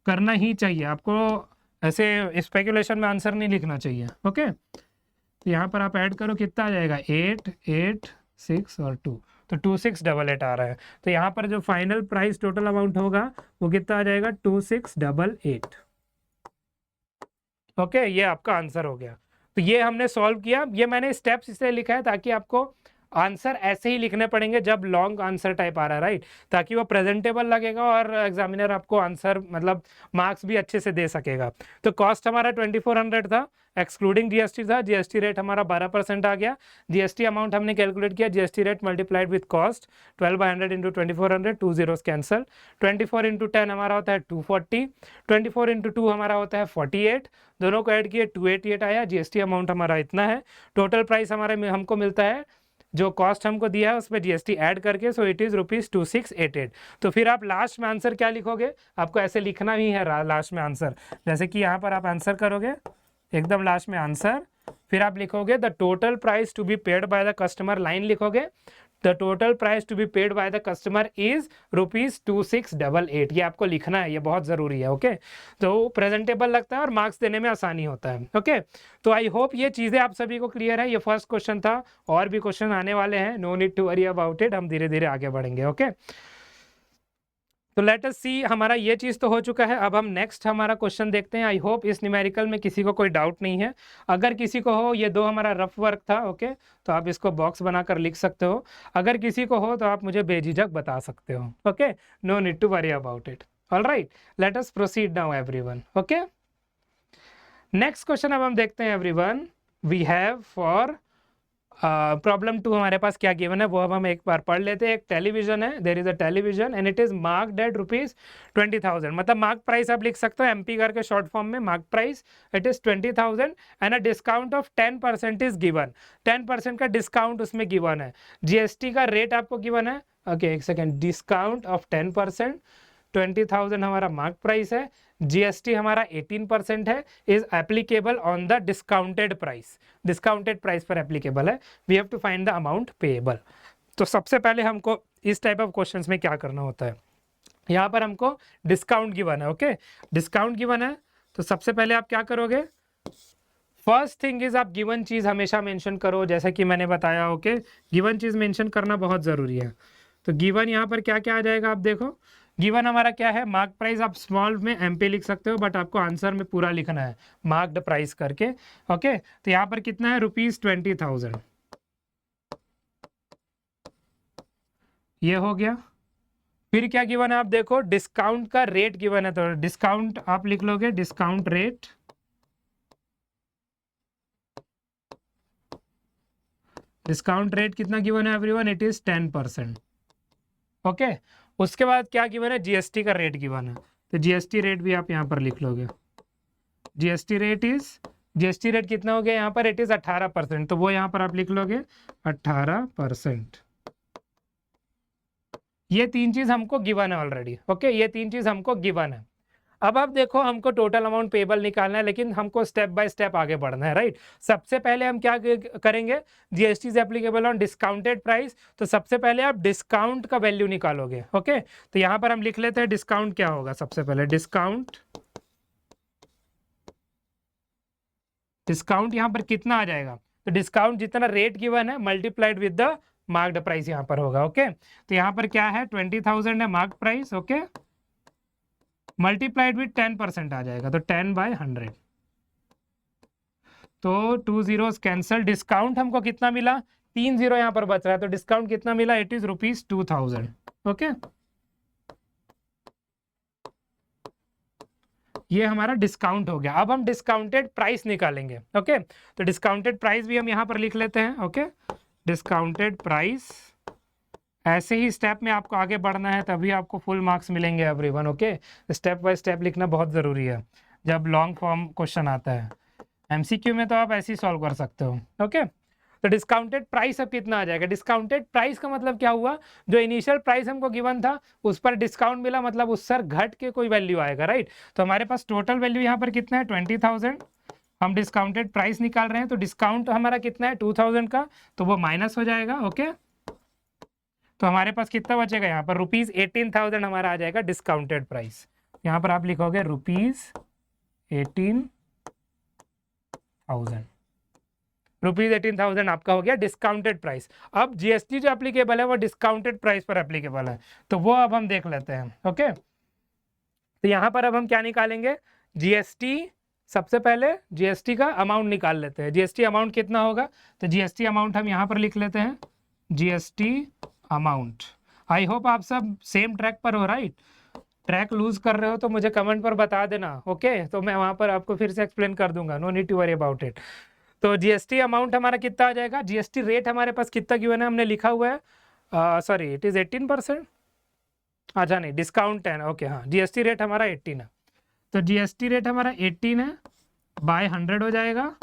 Speaker 1: करना ही चाहिए आपको, ऐसे स्पेकुलेशन में आंसर नहीं लिखना चाहिए। ओके, तो यहाँ पर आप ऐड करो, कितना आ जाएगा? 8, 8, 6 और 2, तो 2688 आ रहा है। तो यहाँ पर जो फाइनल प्राइस टोटल अमाउंट होगा वो कितना आ जाएगा? 2688। ओके, ये आपका आंसर हो गया। तो ये हमने सॉल्व किया, ये मैंने स्टेप्स इसलिए लिखा है ताकि आपको आंसर ऐसे ही लिखने पड़ेंगे जब लॉन्ग आंसर टाइप आ रहा है, राइट, ताकि वो प्रेजेंटेबल लगेगा और एग्जामिनर आपको आंसर मतलब मार्क्स भी अच्छे से दे सकेगा। तो कॉस्ट हमारा 2400 था, एक्सक्लूडिंग जीएसटी था, जीएसटी रेट हमारा 12% आ गया। जीएसटी अमाउंट हमने कैलकुलेट किया, GST rate multiplied with cost 12/100 into 2400, 2 zeros cancel, 24 into 10 हमारा होता है 240, 24 इंटू 2 हमारा होता है 48, दोनों को ऐड किए 288 आया। जीएसटी अमाउंट हमारा इतना है। टोटल प्राइस हमारे में हमको मिलता है, जो कॉस्ट हमको दिया है उस पर जीएसटी ऐड करके, सो इट इज ₹2688। तो फिर आप लास्ट में आंसर क्या लिखोगे, आपको ऐसे लिखना ही है लास्ट में आंसर, जैसे कि यहाँ पर आप आंसर करोगे एकदम लास्ट में आंसर, फिर आप लिखोगे the total price to be paid by the customer, line लिखोगे the total price to be paid by the customer is ₹2688। ये आपको लिखना है, ये बहुत जरूरी है। ओके, तो प्रेजेंटेबल लगता है और मार्क्स देने में आसानी होता है। ओके, तो आई होप ये चीजें आप सभी को क्लियर है। ये फर्स्ट क्वेश्चन था, और भी क्वेश्चन आने वाले हैं, no need to worry about it, हम धीरे धीरे आगे बढ़ेंगे। ओके, तो लेट अस सी, हमारा ये चीज़ तो हो चुका है। अब हम नेक्स्ट हमारा क्वेश्चन देखते हैं। आई होप इस न्यूमेरिकल में किसी को कोई डाउट नहीं है। अगर किसी को हो, ये 2 हमारा रफ वर्क था, ओके, तो आप इसको बॉक्स बनाकर लिख सकते हो। अगर किसी को हो तो आप मुझे बेझिझक बता सकते हो। Okay, no need to worry about it. Alright, let us proceed now everyone. Okay, next question अब हम देखते हैं everyone. We have for problem 2 हमारे पास क्या गिवन है वो अब हम एक बार पढ़ लेते हैं। एक टेलीविजन है, there is a television and it is marked at ₹20,000, मतलब मार्क प्राइस आप लिख सकते हो एमपी करके शॉर्ट फॉर्म में, mark price it is 20,000 and a discount of 10% is given. 10% का डिस्काउंट उसमें गिवन है। जीएसटी का रेट आपको गिवन है। ओके, एक सेकेंड, डिस्काउंट ऑफ 10%, 20,000 हमारा मार्क प्राइस है, जीएसटी हमारा 18% है, is applicable on the discounted price, discounted price पर एप्लीकेबल है। We have to find the amount payable. तो सबसे पहले हमको इस टाइप ऑफ क्वेश्चंस में क्या करना होता है, यहाँ पर हमको डिस्काउंट गिवन है। ओके, डिस्काउंट गिवन है, तो सबसे पहले आप क्या करोगे, फर्स्ट थिंग इज आप गिवन चीज हमेशा मेंशन करो, जैसा कि मैंने बताया। ओके, गिवन चीज मेंशन करना बहुत जरूरी है। तो गिवन यहाँ पर क्या क्या आ जाएगा, आप देखो गिवन हमारा क्या है, मार्क प्राइस आप स्मॉल में एमपी लिख सकते हो, बट आपको आंसर में पूरा लिखना है मार्क्ड प्राइस करके। ओके, तो यहाँ पर कितना है, ₹20,000, ये हो गया। फिर क्या गिवन है, आप देखो डिस्काउंट का रेट गिवन है, तो डिस्काउंट आप लिख लोगे, डिस्काउंट रेट, डिस्काउंट रेट कितना गिवन है एवरीवन, इट इज 10%। ओके, उसके बाद क्या गिवन है, जीएसटी का रेट गिवन है, तो जीएसटी रेट भी आप यहाँ पर लिख लोगे। GST rate is, GST rate कितना हो गया यहाँ पर, इट इज 18%, तो वो यहाँ पर आप लिख लोगे 18%। ये 3 चीज हमको गिवन है ऑलरेडी। ओके, ये 3 चीज हमको गिवन है। अब आप देखो हमको टोटल अमाउंट पेबल निकालना है, लेकिन हमको स्टेप बाय स्टेप आगे बढ़ना है, राइट। सबसे पहले हम क्या करेंगे, GST is applicable on discounted price, तो सबसे पहले आप डिस्काउंट का वैल्यू निकालोगे। ओके, तो यहां पर हम लिख लेते हैं डिस्काउंट क्या होगा, सबसे पहले डिस्काउंट, डिस्काउंट यहां पर कितना आ जाएगा, तो डिस्काउंट जितना रेट गिवन है multiplied with the marked price यहां पर होगा। ओके, तो यहां पर क्या है, 20,000 है mark price, okay, multiplied with 10% आ जाएगा, तो 10/100, तो 2 zeros कैंसल। डिस्काउंट हमको कितना मिला, 3 0 यहाँ पर बच रहा है, तो डिस्काउंट कितना मिला, इट इज ₹2,000। ओके, ये हमारा डिस्काउंट हो गया। अब हम डिस्काउंटेड प्राइस निकालेंगे। ओके, तो डिस्काउंटेड प्राइस भी हम यहाँ पर लिख लेते हैं। ओके, डिस्काउंटेड प्राइस, ऐसे ही स्टेप में आपको आगे बढ़ना है, तभी आपको फुल मार्क्स मिलेंगे everyone. Okay, step by step लिखना बहुत ज़रूरी है जब लॉन्ग फॉर्म क्वेश्चन आता है। एमसीक्यू में तो आप ऐसे ही सॉल्व कर सकते हो। ओके, तो डिस्काउंटेड प्राइस अब कितना आ जाएगा, डिस्काउंटेड प्राइस का मतलब क्या हुआ, जो इनिशियल प्राइस हमको गिवन था उस पर डिस्काउंट मिला, मतलब उस सर घट के कोई वैल्यू आएगा, राइट। तो हमारे पास टोटल वैल्यू यहाँ पर कितना है, 20,000, हम डिस्काउंटेड प्राइस निकाल रहे हैं, तो डिस्काउंट हमारा कितना है 2,000 का, तो वो माइनस हो जाएगा। ओके, तो हमारे पास कितना बचेगा यहाँ पर, ₹18,000 हमारा आ जाएगा डिस्काउंटेड प्राइस। यहाँ पर आप लिखोगे ₹18,000, ₹18,000 आपका हो गया डिस्काउंटेड प्राइस। अब जीएसटी जो एप्लीकेबल है वो डिस्काउंटेड प्राइस पर एप्लीकेबल है, तो वो अब हम देख लेते हैं। ओके, तो यहाँ पर अब हम क्या निकालेंगे, जीएसटी, सबसे पहले जीएसटी का अमाउंट निकाल लेते हैं। जीएसटी अमाउंट कितना होगा, तो जीएसटी अमाउंट हम यहाँ पर लिख लेते हैं, जीएसटी अमाउंट। आई होप आप सब सेम ट्रैक पर हो, राइट? ट्रैक लूज कर रहे हो तो मुझे कमेंट पर बता देना, ओके? तो मैं वहां पर आपको फिर से एक्सप्लेन कर दूंगा, no need to worry about it. तो जीएसटी अमाउंट हमारा कितना आ जाएगा? जीएसटी रेट हमारे पास कितना गिवन है, हमने लिखा हुआ है, सॉरी इट इज 18%। अच्छा नहीं, डिस्काउंट 10, ओके हाँ, जीएसटी रेट हमारा 18 है। तो जीएसटी रेट हमारा 18 है, बाय 100 हो जाएगा।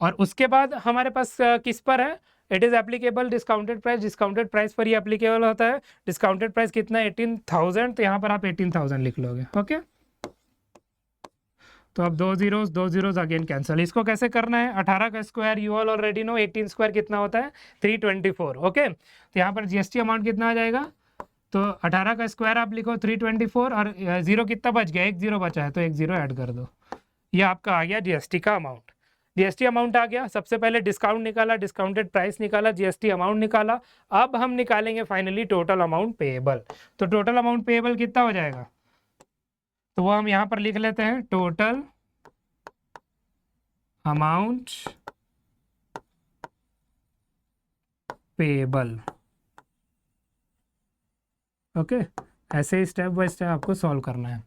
Speaker 1: और उसके बाद हमारे पास किस पर है? It is applicable discounted price, discounted price पर ही एप्लीकेबल होता है। डिस्काउंटेड प्राइस कितना है? 18,000, तो यहाँ पर आप 18,000 लिख लोगे, ओके? तो अब दो जीरोस अगेन कैंसिल। इसको कैसे करना है? 18 का square you all already no, 18 square कितना होता है? 324, ओके? तो यहाँ पर जीएसटी अमाउंट कितना आ जाएगा? तो 18 का स्क्वायर आप लिखो 324, और जीरो कितना बच गया? एक जीरो बचा है, तो एक जीरो ऐड कर दो। ये आपका आ गया जीएसटी का अमाउंट। जीएसटी अमाउंट आ गया। सबसे पहले डिस्काउंट निकाला, डिस्काउंटेड प्राइस निकाला, जीएसटी अमाउंट निकाला। अब हम निकालेंगे फाइनली टोटल अमाउंट पेएबल। तो टोटल अमाउंट पेएबल कितना हो जाएगा? तो वो हम यहाँ पर लिख लेते हैं, टोटल अमाउंट पेएबल, ओके? ऐसे ही स्टेप बाय स्टेप आपको सॉल्व करना है।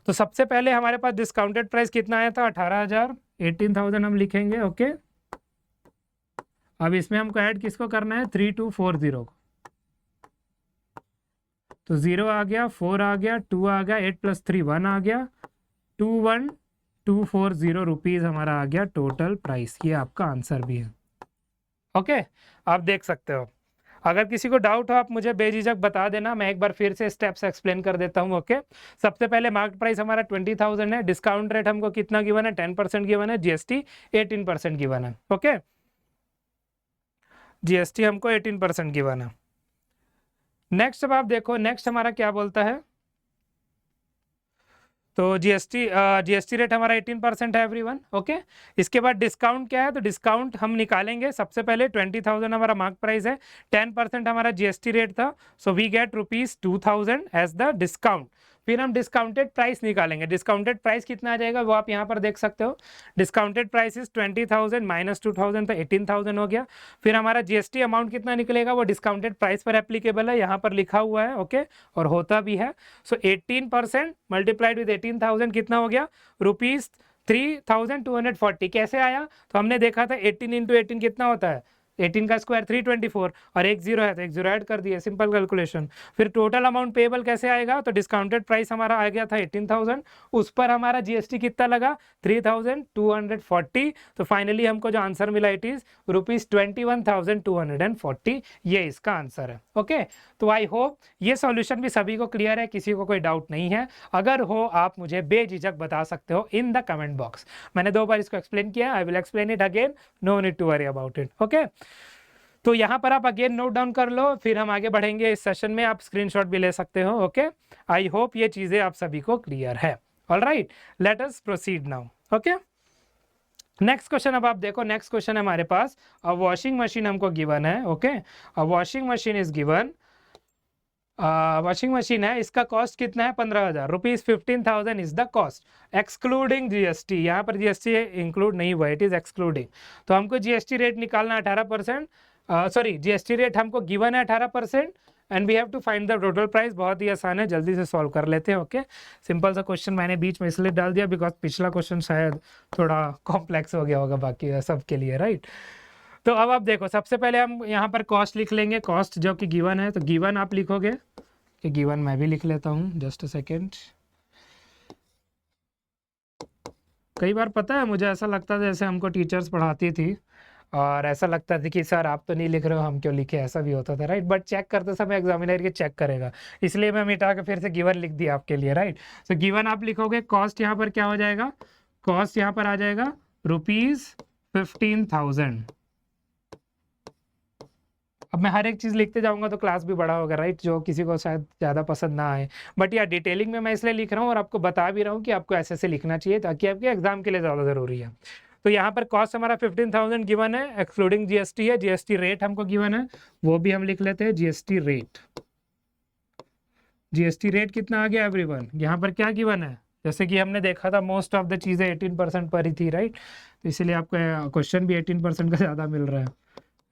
Speaker 1: तो सबसे पहले हमारे पास डिस्काउंटेड प्राइस कितना आया था? 18,000, 18,000 हम लिखेंगे, ओके? अब इसमें हमको ऐड किसको करना है? 3240 को। तो 0 आ गया, 4 आ गया, 2 आ गया, 8 + 3 1 आ गया, 21,240 रुपीज़ हमारा आ गया टोटल प्राइस। ये आपका आंसर भी है, ओके? आप देख सकते हो। अगर किसी को डाउट हो आप मुझे बेझिझक बता देना, मैं एक बार फिर से स्टेप्स एक्सप्लेन कर देता हूँ, ओके? सबसे पहले मार्केट प्राइस हमारा 20,000 है, डिस्काउंट रेट हमको कितना गिवन है? 10% गिवन है, जीएसटी 18% गिवन है, ओके? जीएसटी हमको 18% गिवन है। नेक्स्ट अब आप देखो, नेक्स्ट हमारा क्या बोलता है? तो जीएसटी रेट हमारा 18% है एवरीवन, ओके? इसके बाद डिस्काउंट क्या है? तो डिस्काउंट हम निकालेंगे। सबसे पहले 20,000 हमारा मार्क प्राइस है, 10% हमारा जीएसटी रेट था, so we get ₹2,000 as the discount. फिर हम डिस्काउंटेड प्राइस निकालेंगे। डिस्काउंटेड प्राइस कितना आ जाएगा वो आप यहाँ पर देख सकते हो। डिस्काउंटेड प्राइस इज 20,000 माइनस 2,000, तो 18,000 हो गया। फिर हमारा जीएसटी अमाउंट कितना निकलेगा? वो डिस्काउंटेड प्राइस पर एप्लीकेबल है, यहाँ पर लिखा हुआ है, ओके? और होता भी है। सो 18% मल्टीप्लाइड विद 18,000 कितना हो गया? ₹3,240। कैसे आया? तो हमने देखा था 18 × 18 कितना होता है? 18 का स्क्वायर 324, और एक जीरो है तो एक जीरो ऐड कर दिया, सिंपल कैलकुलेशन। फिर टोटल अमाउंट पेएबल कैसे आएगा? तो डिस्काउंटेड प्राइस हमारा आ गया था 18,000, उस पर हमारा जीएसटी कितना लगा? 3,240। तो फाइनली हमको जो आंसर मिला इट इज ₹21,240। ये इसका आंसर है, ओके? तो आई होप ये सॉल्यूशन भी सभी को क्लियर है, किसी को कोई डाउट नहीं है। अगर हो आप मुझे बेझिझक बता सकते हो इन द कमेंट बॉक्स। मैंने 2 बार इसको एक्सप्लेन किया, I will explain it again, no need to worry about it, okay? तो यहाँ पर आप अगेन नोट डाउन कर लो, फिर हम आगे बढ़ेंगे इस सेशन में। आप स्क्रीनशॉट भी ले सकते हो, ओके? आई होप ये चीजें आप सभी को क्लियर है। Alright, let us proceed now, okay? Next question अब आप देखो, नेक्स्ट क्वेश्चन है हमारे पास, अ वॉशिंग मशीन हमको गिवन है, okay? A washing machine is given, washing machine है, इसका कॉस्ट कितना है? 15,000 rupees, 15,000 is the cost excluding GST. यहाँ पर जीएसटी इंक्लूड नहीं हुआ, इट इज एक्सक्लूडिंग। तो हमको जीएसटी रेट निकालना 18%, सॉरी जीएसटी रेट हमको गिवन है 18%, and we have to find the total price. बहुत ही आसान है, जल्दी से सॉल्व कर लेते हैं, ओके? सिंपल सा क्वेश्चन मैंने बीच में इसलिए डाल दिया बिकॉज पिछला क्वेश्चन शायद थोड़ा कॉम्प्लेक्स हो गया होगा बाकी सबके लिए, राइट? तो अब आप देखो, सबसे पहले हम यहाँ पर कॉस्ट लिख लेंगे, कॉस्ट जो कि गिवन है। तो गिवन आप लिखोगे, कि गिवन मैं भी लिख लेता हूँ, जस्ट अ सेकेंड। कई बार पता है मुझे ऐसा लगता था जैसे हमको टीचर्स पढ़ाती थी और ऐसा लगता था कि सर आप तो नहीं लिख रहे हो, हम क्यों लिखे, ऐसा भी होता था, राइट? बट चेक करते समय एग्जामिनर के चेक करेगा, इसलिए मैं मिटा के फिर से गिवन लिख दिया आपके लिए, राइट? तो गिवन आप लिखोगे, कॉस्ट यहाँ पर क्या हो जाएगा? कॉस्ट यहाँ पर आ जाएगा ₹15,000। अब मैं हर एक चीज़ लिखते जाऊंगा तो क्लास भी बड़ा होगा, राइट? जो किसी को शायद ज़्यादा पसंद ना आए, बट या डिटेलिंग में मैं इसलिए लिख रहा हूँ और आपको बता भी रहा हूँ कि आपको ऐसे से लिखना चाहिए ताकि आपके एग्जाम के लिए ज़्यादा ज़रूरी है। तो यहाँ पर कॉस्ट हमारा 15,000 गिवन है, एक्सक्लूडिंग जीएसटी है। जीएसटी रेट हमको गिवन है, वो भी हम लिख लेते हैं, जीएसटी रेट। जीएसटी रेट कितना आ गया एवरीवन? यहाँ पर क्या गिवन है? जैसे कि हमने देखा था मोस्ट ऑफ द चीज़ें 18% पर ही थी, राइट? तो इसीलिए आपका क्वेश्चन भी 18% का ज़्यादा मिल रहा है,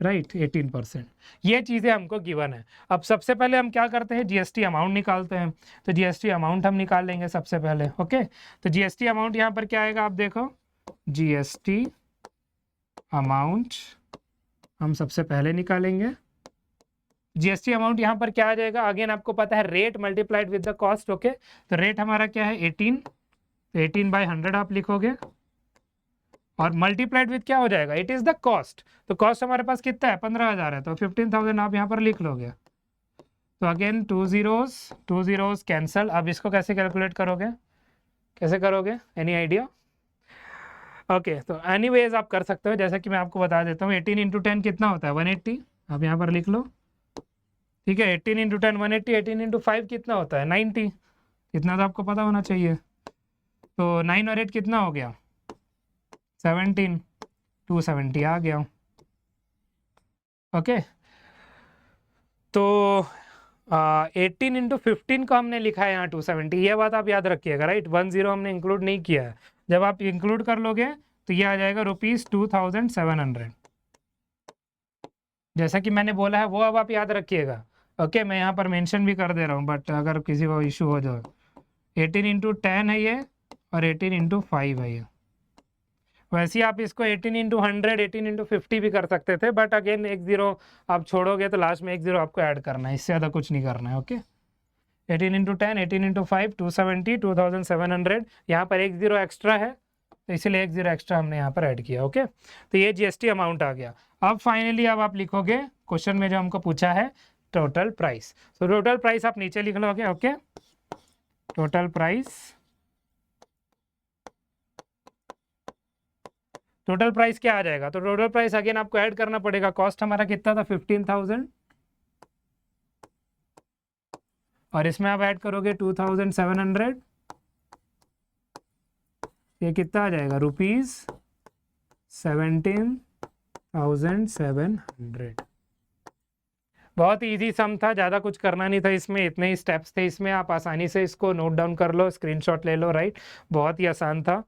Speaker 1: राइट 18%। ये चीज़ें हमको गिवन है। अब सबसे पहले हम क्या करते हैं, जीएसटी अमाउंट निकालते हैं। तो जीएसटी अमाउंट हम निकाल लेंगे सबसे पहले। ओके, तो जीएसटी अमाउंट यहाँ पर क्या आएगा, आप देखो जीएसटी अमाउंट हम सबसे पहले निकालेंगे। जीएसटी अमाउंट यहाँ पर क्या आ जाएगा, अगेन आपको पता है rate multiplied with the cost. Okay, तो रेट हमारा क्या है 18, तो 18/100 आप लिखोगे और मल्टीप्लाइड विद क्या हो जाएगा, इट इज द कॉस्ट। तो कॉस्ट हमारे पास कितना है 15,000 है, तो 15,000 आप यहाँ पर लिख लोगे। तो अगेन टू जीरोस कैंसल। अब इसको कैसे कैलकुलेट करोगे, कैसे करोगे, एनी आइडिया? ओके, तो एनीवेज आप कर सकते हो, जैसा कि मैं आपको बता देता हूँ। 18 × 10 कितना होता है 180, आप यहाँ पर लिख लो। ठीक है, 18 × 10 180, 18 × 5 कितना होता है 90, इतना तो आपको पता होना चाहिए। तो 9 और 8 कितना हो गया 17, 270 आ गया। ओके, तो 18 × 15 को हमने लिखा है यहाँ 270, ये बात आप याद रखिएगा, राइट। 10 हमने इंक्लूड नहीं किया है। जब आप इंक्लूड कर लोगे तो ये आ जाएगा ₹2700। जैसा कि मैंने बोला है वो अब आप याद रखिएगा। ओके, मैं यहाँ पर मेंशन भी कर दे रहा हूँ, बट अगर किसी को इशू हो जाए, 18 × 10 है ये और 18 × 5 है ये। वैसे ही आप इसको 18 × 100, 18 × 50 भी कर सकते थे, बट अगेन एक जीरो आप छोड़ोगे तो लास्ट में एक जीरो आपको ऐड करना है, इससे ज़्यादा कुछ नहीं करना है। ओके, 18 × 10, 18 × 5, 270, 2700। यहाँ पर एक जीरो एक्स्ट्रा है, तो इसलिए एक जीरो एक्स्ट्रा हमने यहाँ पर ऐड किया। ओके, तो ये जीएसटी अमाउंट आ गया। अब फाइनली अब आप लिखोगे क्वेश्चन में जो हमको पूछा है टोटल प्राइस। तो टोटल प्राइस आप नीचे लिख लोगे। Okay, total price, total price क्या आ जाएगा, तो टोटल प्राइस अगेन आपको ऐड करना पड़ेगा। कॉस्ट हमारा कितना था 15,000 और इसमें आप ऐड करोगे 2,700, ये कितना आ जाएगा ₹17,700। बहुत इजी सम था, ज़्यादा कुछ करना नहीं था इसमें, इतने ही स्टेप्स थे इसमें। आप आसानी से इसको नोट डाउन कर लो, स्क्रीनशॉट ले लो, राइट। बहुत ही आसान था।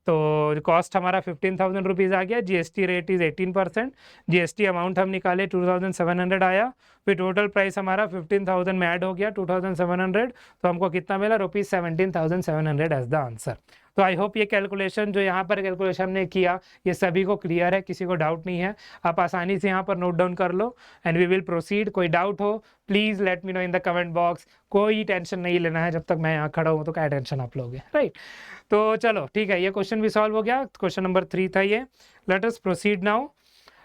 Speaker 1: तो कॉस्ट हमारा 15,000 रुपीज़ आ गया, GST rate is 18%, GST amount हम निकाले 2,700 आया, फिर टोटल प्राइस हमारा 15,000 में ऐड हो गया 2,700, तो हमको कितना मिला ₹17,700 एज द आंसर। तो आई होप ये कैलकुलेशन जो यहाँ पर कैलकुलेशन हमने किया ये सभी को क्लियर है, किसी को डाउट नहीं है। आप आसानी से यहाँ पर नोट डाउन कर लो एंड वी विल प्रोसीड। कोई डाउट हो please let me know in the comment box. कोई टेंशन नहीं लेना है, जब तक मैं यहाँ खड़ा हूँ तो क्या टेंशन आप लोगे, राइट। तो चलो ठीक है, ये क्वेश्चन भी सॉल्व हो गया। क्वेश्चन नंबर 3 था ये। Late us proceed now.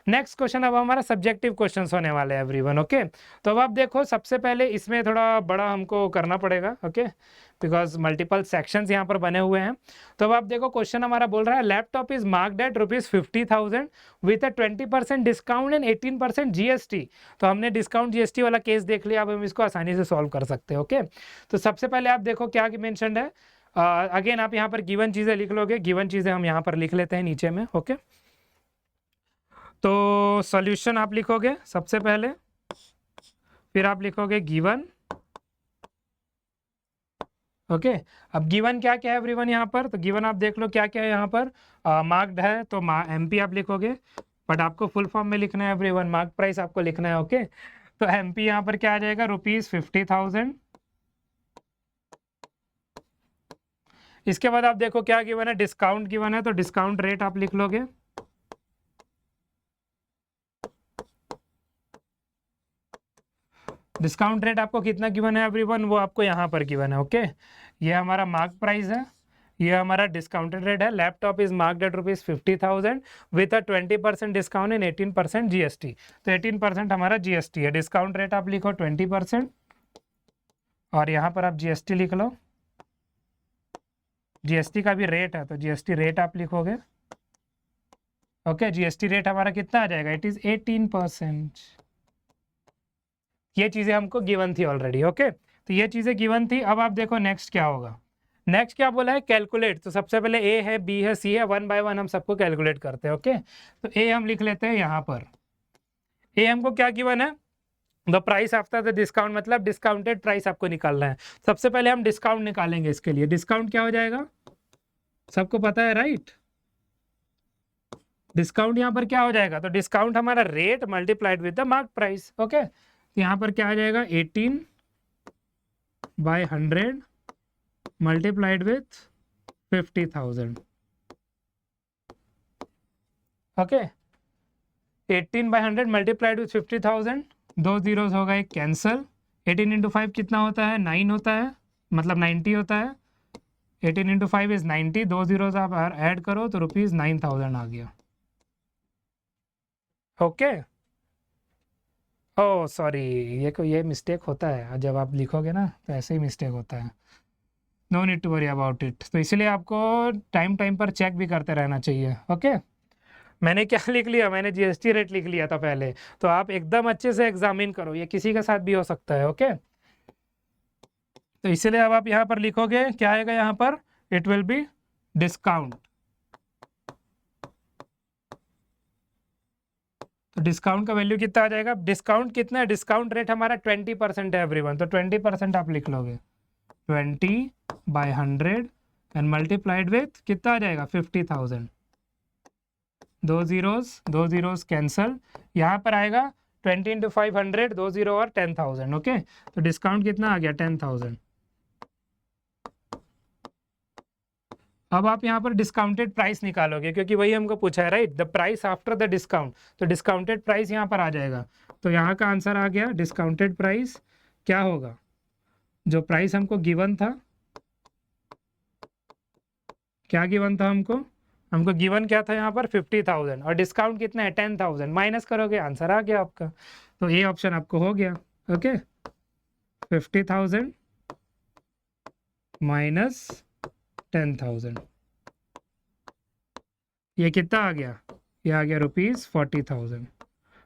Speaker 1: Next question अब हमारा सब्जेक्टिव क्वेश्चंस होने वाले हैं एवरीवन। ओके, तो अब आप देखो सबसे पहले इसमें थोड़ा बड़ा हमको करना पड़ेगा। ओके, बिकॉज मल्टीपल सेक्शंस यहाँ पर बने हुए हैं। तो अब आप देखो क्वेश्चन हमारा बोल रहा है laptop is marked at ₹50,000 with a 20% discount and 18% GST. तो हमने डिस्काउंट जीएसटी वाला केस देख लिया, अब हम इसको आसानी से सॉल्व कर सकते हैं। ओके, तो सबसे पहले आप देखो क्या मेंशन्ड है। अगेन आप यहाँ पर गिवन चीज़ें लिख लोगे, गिवन चीज़ें हम यहाँ पर लिख लेते हैं नीचे में। ओके, तो सॉल्यूशन आप लिखोगे सबसे पहले, फिर आप लिखोगे गिवन। ओके, अब गिवन क्या क्या है एवरीवन यहाँ पर, तो गिवन आप देख लो क्या क्या है यहाँ पर। मार्क्ड है तो एमपी आप लिखोगे, बट आपको फुल फॉर्म में लिखना है एवरीवन, मार्क प्राइस आपको लिखना है। ओके, तो एमपी यहाँ पर क्या आ जाएगा ₹50,000। इसके बाद आप देखो क्या गिवन है, डिस्काउंट गिवन है, तो डिस्काउंट रेट आप लिख लोगे। डिस्काउंट रेट आपको कितना गिवन है एवरीवन, वो आपको यहाँ पर गिवन है। ओके, ये हमारा मार्क प्राइस है, ये हमारा डिस्काउंटेड रेट है। Laptop is marked at ₹50,000 with a 20% discount and 18% GST. तो 18% हमारा जीएसटी है। डिस्काउंट रेट आप लिखो 20% और यहाँ पर आप जीएसटी लिख लो। जीएसटी का भी रेट है तो जीएसटी रेट आप लिखोगे। ओके, जीएसटी रेट हमारा कितना आ जाएगा, इट इज 18%। ये चीज़ें हमको गिवन थी ऑलरेडी। ओके, तो ये चीज़ें गिवन थी। अब आप देखो नेक्स्ट क्या होगा। नेक्स्ट क्या बोला है, कैलकुलेट। तो सबसे पहले ए है, बी है, सी है, 1 बाय 1 हम सबको कैलकुलेट करते हैं। ओके, तो ए हम लिख लेते हैं यहाँ पर। ए हमको क्या गिवन है, the price after the discount, मतलब डिस्काउंटेड प्राइस आपको निकालना है। सबसे पहले हम डिस्काउंट निकालेंगे। इसके लिए डिस्काउंट क्या हो जाएगा, सबको पता है, राइट। डिस्काउंट यहाँ पर क्या हो जाएगा, तो डिस्काउंट हमारा rate multiplied with the mark price. Okay, तो यहाँ पर क्या आ जाएगा 18/100 multiplied with 50,000। Okay, 18/100 multiplied with 50,000, 2 zeros होगा एक कैंसल। 18 इंटू 5 कितना होता है, 9 होता है, मतलब 90 होता है। 18 इंटू 5 इज 90, 2 जीरोस आप ऐड करो तो ₹9,000 आ गया। ओके, ओह सॉरी, ये मिस्टेक होता है जब आप लिखोगे ना, तो ऐसे ही मिस्टेक होता है। No need to worry about it. तो इसलिए आपको टाइम टाइम पर चेक भी करते रहना चाहिए। ओके, मैंने क्या लिख लिया, मैंने जीएसटी रेट लिख लिया था पहले, तो आप एकदम अच्छे से एग्जामिन करो, ये किसी के साथ भी हो सकता है। ओके, तो इसलिए अब आप यहाँ पर लिखोगे, क्या आएगा यहाँ पर, इट विल बी डिस्काउंट। तो डिस्काउंट का वैल्यू कितना आ जाएगा, डिस्काउंट कितना है, डिस्काउंट रेट हमारा 20% है एवरीवन, तो 20% आप लिख लोगे 20/100 एंड मल्टीप्लाइड विथ कितना आ जाएगा 50,000। 2 जीरोस कैंसल, यहाँ पर आएगा 20 इंटू 500, 2 जीरो और 10,000। ओके, तो डिस्काउंट कितना आ गया 10,000। अब आप यहाँ पर डिस्काउंटेड प्राइस निकालोगे, क्योंकि वही हमको पूछा है, right, the price after the discount. तो डिस्काउंटेड प्राइस यहाँ पर आ जाएगा, तो यहाँ का आंसर आ गया डिस्काउंटेड प्राइस क्या होगा, जो प्राइस हमको गिवन था, क्या गिवन था हमको गिवन क्या था यहाँ पर 50,000, और डिस्काउंट कितना है 10,000, माइनस करोगे आंसर आ गया आपका। तो ये ऑप्शन आपको हो गया। ओके, 50,000 माइनस 10,000, ये कितना आ गया, ये आ गया ₹40,000।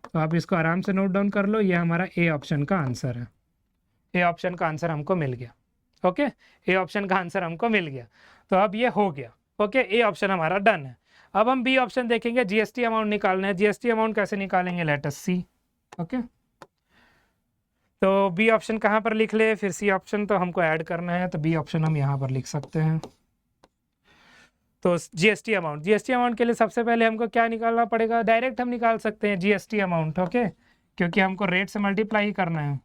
Speaker 1: तो आप इसको आराम से नोट डाउन कर लो, ये हमारा ए ऑप्शन का आंसर है। ए ऑप्शन का आंसर हमको मिल गया। ओके, ए ऑप्शन का आंसर हमको मिल गया, तो अब ये हो गया। ओके, ए ऑप्शन हमारा डन है। अब हम बी ऑप्शन देखेंगे, जीएसटी अमाउंट निकालना है। जीएसटी अमाउंट कैसे निकालेंगे, लेट अस सी। ओके, तो बी ऑप्शन कहाँ पर लिख ले, फिर सी ऑप्शन तो हमको ऐड करना है, तो बी ऑप्शन हम यहाँ पर लिख सकते हैं। तो जीएसटी अमाउंट के लिए सबसे पहले हमको क्या निकालना पड़ेगा, डायरेक्ट हम निकाल सकते हैं जीएसटी अमाउंट। ओके, क्योंकि हमको रेट से मल्टीप्लाई ही करना है।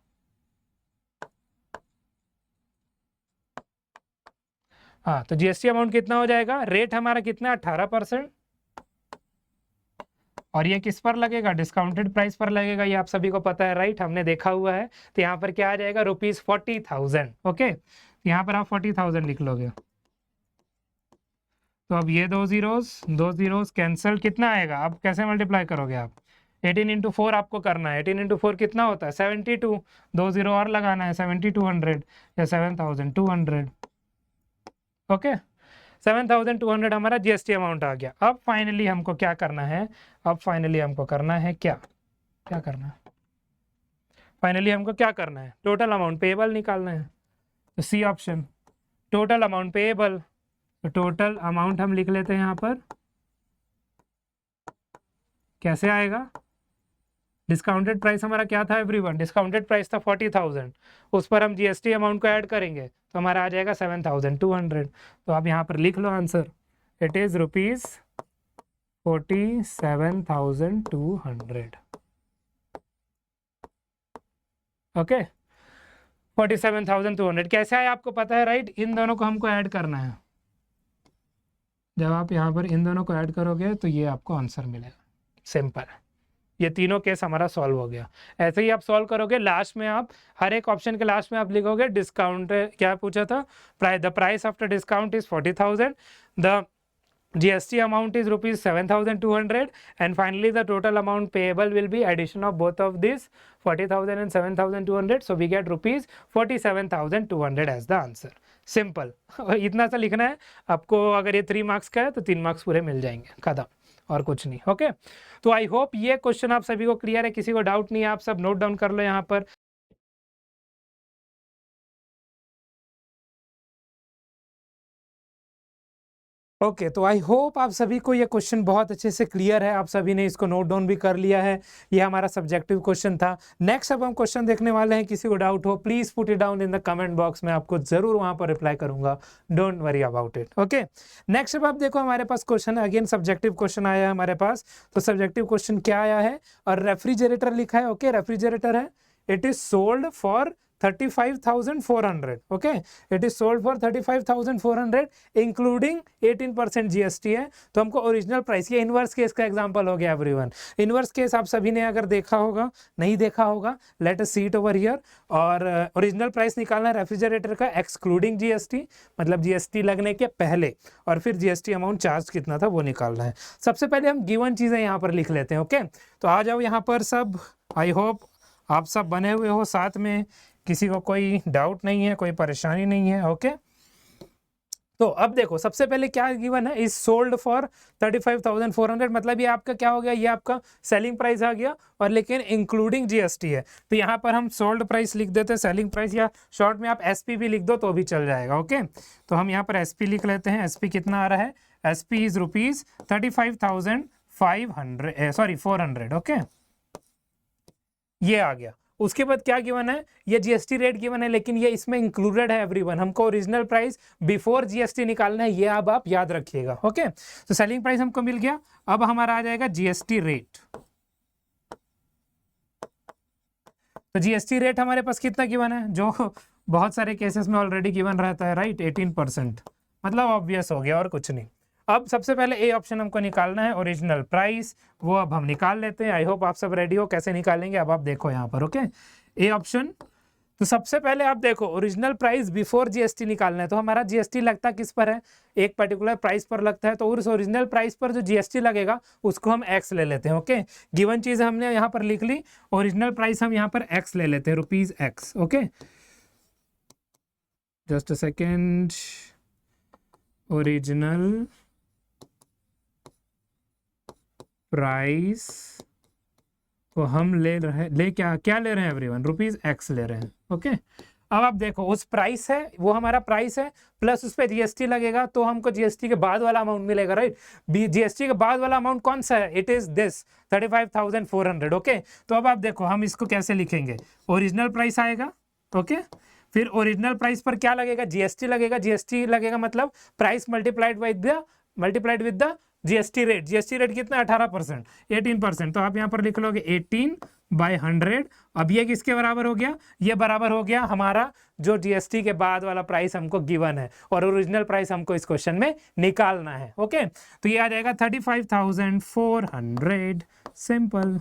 Speaker 1: हाँ, तो जीएसटी अमाउंट कितना हो जाएगा, रेट हमारा कितना 18%, और ये किस पर लगेगा, डिस्काउंटेड प्राइस पर लगेगा, ये आप सभी को पता है, राइट, हमने देखा हुआ है। तो यहाँ पर क्या आ जाएगा, ₹40,000। ओके, यहाँ पर आप 40,000 लिख लोगे। तो अब ये 2 जीरोस कैंसल, कितना आएगा, अब कैसे मल्टीप्लाई करोगे आप, 18 इंटू 4 आपको करना है। 18 इंटू 4 कितना होता है 72, 2 जीरो और लगाना है, 7200 या 7200। ओके, 7200 हमारा जीएसटी अमाउंट आ गया। अब फाइनली हमको क्या करना है, अब फाइनली हमको करना है क्या क्या करना है, फाइनली हमको क्या करना है, टोटल अमाउंट पेएबल निकालना है। तो C option, total amount payable. तो टोटल अमाउंट हम लिख लेते हैं यहाँ पर, कैसे आएगा, डिस्काउंटेड प्राइस हमारा क्या था एवरीवन, डिस्काउंटेड प्राइस था 40,000, उस पर हम जीएसटी अमाउंट को ऐड करेंगे तो हमारा आ जाएगा 7,200। तो आप यहाँ पर लिख लो आंसर, इट इज ₹47,200। ओके, 47,200 कैसे आया आपको पता है, राइट, इन दोनों को हमको ऐड करना है। जब आप यहाँ पर इन दोनों को ऐड करोगे तो ये आपको आंसर मिलेगा, सिंपल। ये तीनों केस हमारा सॉल्व हो गया। ऐसे ही आप सॉल्व करोगे, लास्ट में आप हर एक ऑप्शन के लास्ट में आप लिखोगे डिस्काउंट, क्या पूछा था, the price after discount is 40,000, the GST amount is ₹7,200, and finally the total amount payable will be addition of both of these 40,000 and 7,200, so we get ₹47,200 as the answer. Simple इतना सा लिखना है आपको। अगर ये 3 मार्क्स का है तो 3 मार्क्स पूरे मिल जाएंगे, खत्म, और कुछ नहीं। ओके, तो आई होप ये क्वेश्चन आप सभी को क्लियर है, किसी को डाउट नहीं है, आप सब नोट डाउन कर लो यहाँ पर। ओके तो आई होप आप सभी को ये क्वेश्चन बहुत अच्छे से क्लियर है, आप सभी ने इसको नोट डाउन भी कर लिया है। ये हमारा सब्जेक्टिव क्वेश्चन था। नेक्स्ट अब हम क्वेश्चन देखने वाले हैं, किसी को डाउट हो please put it down in the comment box में, आपको जरूर वहां पर रिप्लाई करूंगा, don't worry about it. Okay next अब आप देखो हमारे पास क्वेश्चन है, अगेन सब्जेक्टिव क्वेश्चन आया है हमारे पास। तो सब्जेक्टिव क्वेश्चन क्या आया है, और रेफ्रिजरेटर लिखा है। ओके रेफ्रिजरेटर है, it is sold for 35,400। Okay it is sold for 35,400 including 18% GST है। तो हमको ओरिजिनल प्राइस, ये इनवर्स केस का एग्जांपल हो गया एवरीवन। इनवर्स केस आप सभी ने अगर देखा होगा, नहीं देखा होगा, let us see it over here. और ओरिजिनल प्राइस निकालना है रेफ्रिजरेटर का एक्सक्लूडिंग जीएसटी, मतलब जीएसटी लगने के पहले, और फिर जीएसटी अमाउंट चार्ज कितना था वो निकालना है। सबसे पहले हम गिवन चीजें यहाँ पर लिख लेते हैं। ओके तो आ जाओ यहाँ पर सब, आई होप आप सब बने हुए हो साथ में, किसी को कोई डाउट नहीं है, कोई परेशानी नहीं है। ओके तो अब देखो सबसे पहले क्या गिवन है, इज सोल्ड फॉर 35,400, मतलब ये आपका क्या हो गया, ये आपका सेलिंग प्राइस आ गया, और लेकिन इंक्लूडिंग जीएसटी है। तो यहाँ पर हम सोल्ड प्राइस लिख देते हैं, सेलिंग प्राइस, या शॉर्ट में आप एसपी भी लिख दो तो भी चल जाएगा। ओके तो हम यहाँ पर एसपी लिख लेते हैं। एसपी कितना आ रहा है, एसपी इज रुपीज 400। ओके ये आ गया। उसके बाद क्या गिवन है, ये जीएसटी रेट गिवन है, लेकिन ये इसमें इंक्लूडेड है एवरीवन। हमको ओरिजिनल प्राइस बिफोर जीएसटी निकालना है, ये अब आप याद रखिएगा। ओके तो सेलिंग प्राइस हमको मिल गया, अब हमारा आ जाएगा जीएसटी रेट। तो जीएसटी रेट हमारे पास कितना गिवन है, जो बहुत सारे केसेस में ऑलरेडी गिवन रहता है, राइट, 18%, मतलब ऑब्वियस हो गया और कुछ नहीं। अब सबसे पहले ए ऑप्शन हमको निकालना है, ओरिजिनल प्राइस, वो अब हम निकाल लेते हैं। आई होप आप सब रेडी हो, कैसे निकालेंगे अब आप देखो यहाँ पर। ओके ए ऑप्शन, तो सबसे पहले आप देखो ओरिजिनल प्राइस बिफोर जीएसटी निकालना है। तो हमारा जीएसटी लगता किस पर है, एक पर्टिकुलर प्राइस पर लगता है, तो उस ओरिजिनल प्राइस पर जो जीएसटी लगेगा उसको हम एक्स ले लेते हैं। ओके गिवन चीज हमने यहाँ पर लिख ली, ओरिजिनल प्राइस हम यहाँ पर एक्स ले लेते हैं, rupees x. Okay just a second, original price को हम ले क्या ले रहे हैं एवरीवन, रुपीज एक्स ले रहे हैं। ओके अब आप देखो उस प्राइस है, वो हमारा प्राइस है, प्लस उस पर जीएसटी लगेगा, तो हमको जीएसटी के बाद वाला अमाउंट मिलेगा, राइट। जीएसटी के बाद वाला अमाउंट कौन सा है, इट इज दिस 35,400। ओके तो अब आप देखो हम इसको कैसे लिखेंगे, ओरिजिनल प्राइस आएगा, ओके फिर ओरिजिनल प्राइस पर क्या लगेगा, जीएसटी लगेगा। जीएसटी लगेगा मतलब price multiplied with the GST rate. GST rate कितना, 18%, 18%, तो आप यहाँ पर लिख लोगे 18/100। अब ये किसके बराबर हो गया, ये बराबर हो गया हमारा जो जीएसटी के बाद वाला प्राइस हमको गिवन है, और ओरिजिनल प्राइस हमको इस क्वेश्चन में निकालना है। ओके तो ये आ जाएगा 35,400, सिंपल,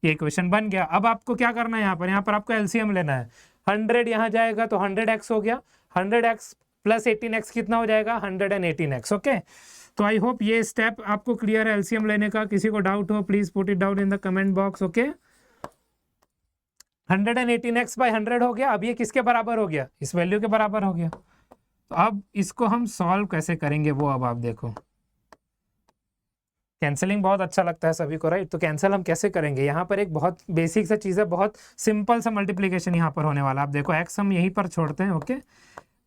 Speaker 1: ये क्वेश्चन बन गया। अब आपको क्या करना है, यहाँ पर आपको एलसीएम लेना है। 100 यहाँ जाएगा तो 100x हो गया, 100x प्लस 18x कितना हो जाएगा, 118x। ओके तो आई होप ये स्टेप आपको क्लियर है एलसीएम लेने का। किसी को डाउट हो please put it down in the comment box. Okay 118x/100 हो गया। अब ये किसके बराबर हो गया, इस वैल्यू के बराबर हो गया। तो अब इसको हम सॉल्व कैसे करेंगे वो अब आप देखो। कैंसलिंग बहुत अच्छा लगता है सभी को, राइट। तो कैंसिल हम कैसे करेंगे, यहाँ पर एक बहुत बेसिक सा चीज़ है, बहुत सिंपल सा मल्टीप्लीकेशन यहाँ पर होने वाला। आप देखो एक्स हम यहीं पर छोड़ते हैं। ओके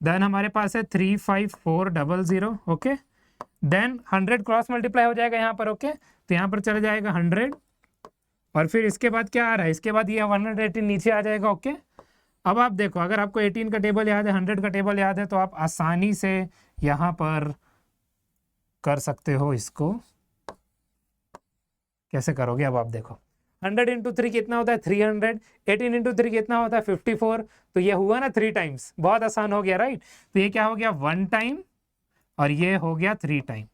Speaker 1: देन हमारे पास है 35400। ओके देन 100 क्रॉस मल्टीप्लाई हो जाएगा यहाँ पर। ओके तो यहाँ पर चला जाएगा 100, और फिर इसके बाद क्या आ रहा है, इसके बाद ये 118 नीचे आ जाएगा। ओके अब आप देखो अगर आपको 18 का टेबल याद है, 100 का टेबल याद है, तो आप आसानी से यहाँ पर कर सकते हो। इसको कैसे करोगे अब आप देखो, 100 इंटू 3 कितना होता है 300, 18 इंटू 3 कितना होता है 54, तो ये हुआ ना 3 टाइम्स, बहुत आसान हो गया, राइट। तो ये क्या हो गया 1 टाइम, और ये हो गया 3 टाइम।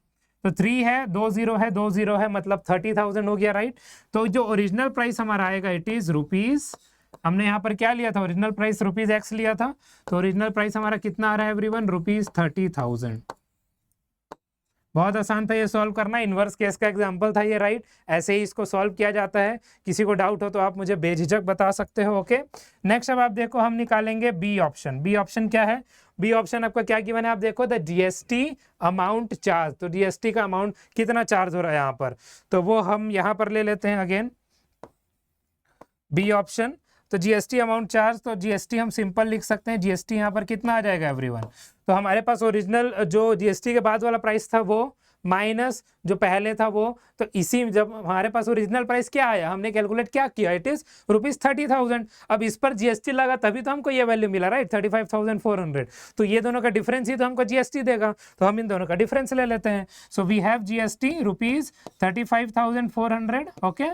Speaker 1: तो 3 है, 2 0 है, 2 0 है, मतलब 30,000 हो गया, राइट। तो जो ओरिजिनल प्राइस हमारा आएगा इट इज रुपीज, हमने यहाँ पर क्या लिया था, ओरिजिनल प्राइस रुपीज एक्स लिया था, तो ओरिजिनल प्राइस हमारा कितना आ रहा है एवरीवन, रुपीज 30,000। बहुत आसान था ये सॉल्व करना, इनवर्स केस का एग्जांपल था ये, राइट। ऐसे ही इसको सॉल्व किया जाता है। किसी को डाउट हो तो आप मुझे बेझिझक बता सकते हो। ओके नेक्स्ट अब आप देखो हम निकालेंगे बी ऑप्शन। बी ऑप्शन क्या है, बी ऑप्शन आपका क्या गिवन है, आप देखो द जीएसटी अमाउंट चार्ज। तो जीएसटी का अमाउंट कितना चार्ज हो रहा है यहाँ पर, तो वो हम यहाँ पर ले लेते हैं अगेन बी ऑप्शन। तो जीएसटी अमाउंट चार्ज, तो जीएसटी हम सिंपल लिख सकते हैं, जीएसटी यहाँ पर कितना आ जाएगा एवरीवन। तो हमारे पास ओरिजिनल जो जीएसटी के बाद वाला प्राइस था वो माइनस जो पहले था वो, तो इसी जब हमारे पास ओरिजिनल प्राइस क्या आया हमने कैलकुलेट क्या किया, इट इज ₹30,000। अब इस पर जीएसटी लगा तभी तो हमको ये वैल्यू मिला, राइट, 35,400। तो ये दोनों का डिफरेंस ही तो हमको जीएसटी देगा, तो हम इन दोनों का डिफरेंस ले लेते हैं। So we have GST ₹35,400, okay.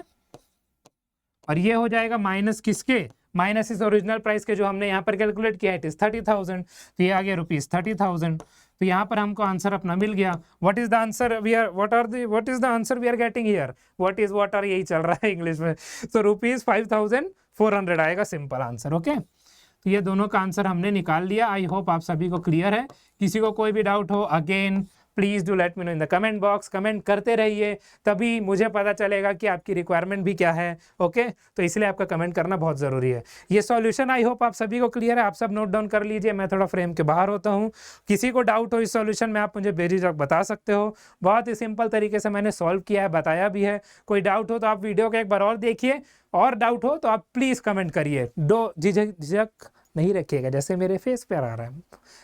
Speaker 1: और ये हो जाएगा माइनस किसके, माइनस इस ओरिजिनल प्राइस के जो हमने यहाँ पर कैलकुलेट किया, इट इज 30,000, तो ये आ गया ₹30,000। तो यहाँ पर हमको आंसर अपना मिल गया। What is the answer we are, what is the answer we are getting here, what are यही चल रहा है इंग्लिश में। तो ₹5,400 आएगा सिंपल आंसर, ओके। तो ये दोनों का आंसर हमने निकाल लिया। आई होप आप सभी को क्लियर है। किसी को कोई भी डाउट हो, again please do let me know in the comment box, comment करते रहिए, तभी मुझे पता चलेगा कि आपकी रिक्वायरमेंट भी क्या है, ओके। तो इसलिए आपका कमेंट करना बहुत ज़रूरी है। ये सॉल्यूशन आई होप आप सभी को क्लियर है, आप सब नोट डाउन कर लीजिए। मैं थोड़ा फ्रेम के बाहर होता हूँ, किसी को डाउट हो इस सॉल्यूशन में आप मुझे बेझिझक बता सकते हो। बहुत ही सिंपल तरीके से मैंने सॉल्व किया है, बताया भी है। कोई डाउट हो तो आप वीडियो को एक बार और देखिए, और डाउट हो तो आप प्लीज़ कमेंट करिए, दो झिझक नहीं रखिएगा, जैसे मेरे फेस पर आ रहा है,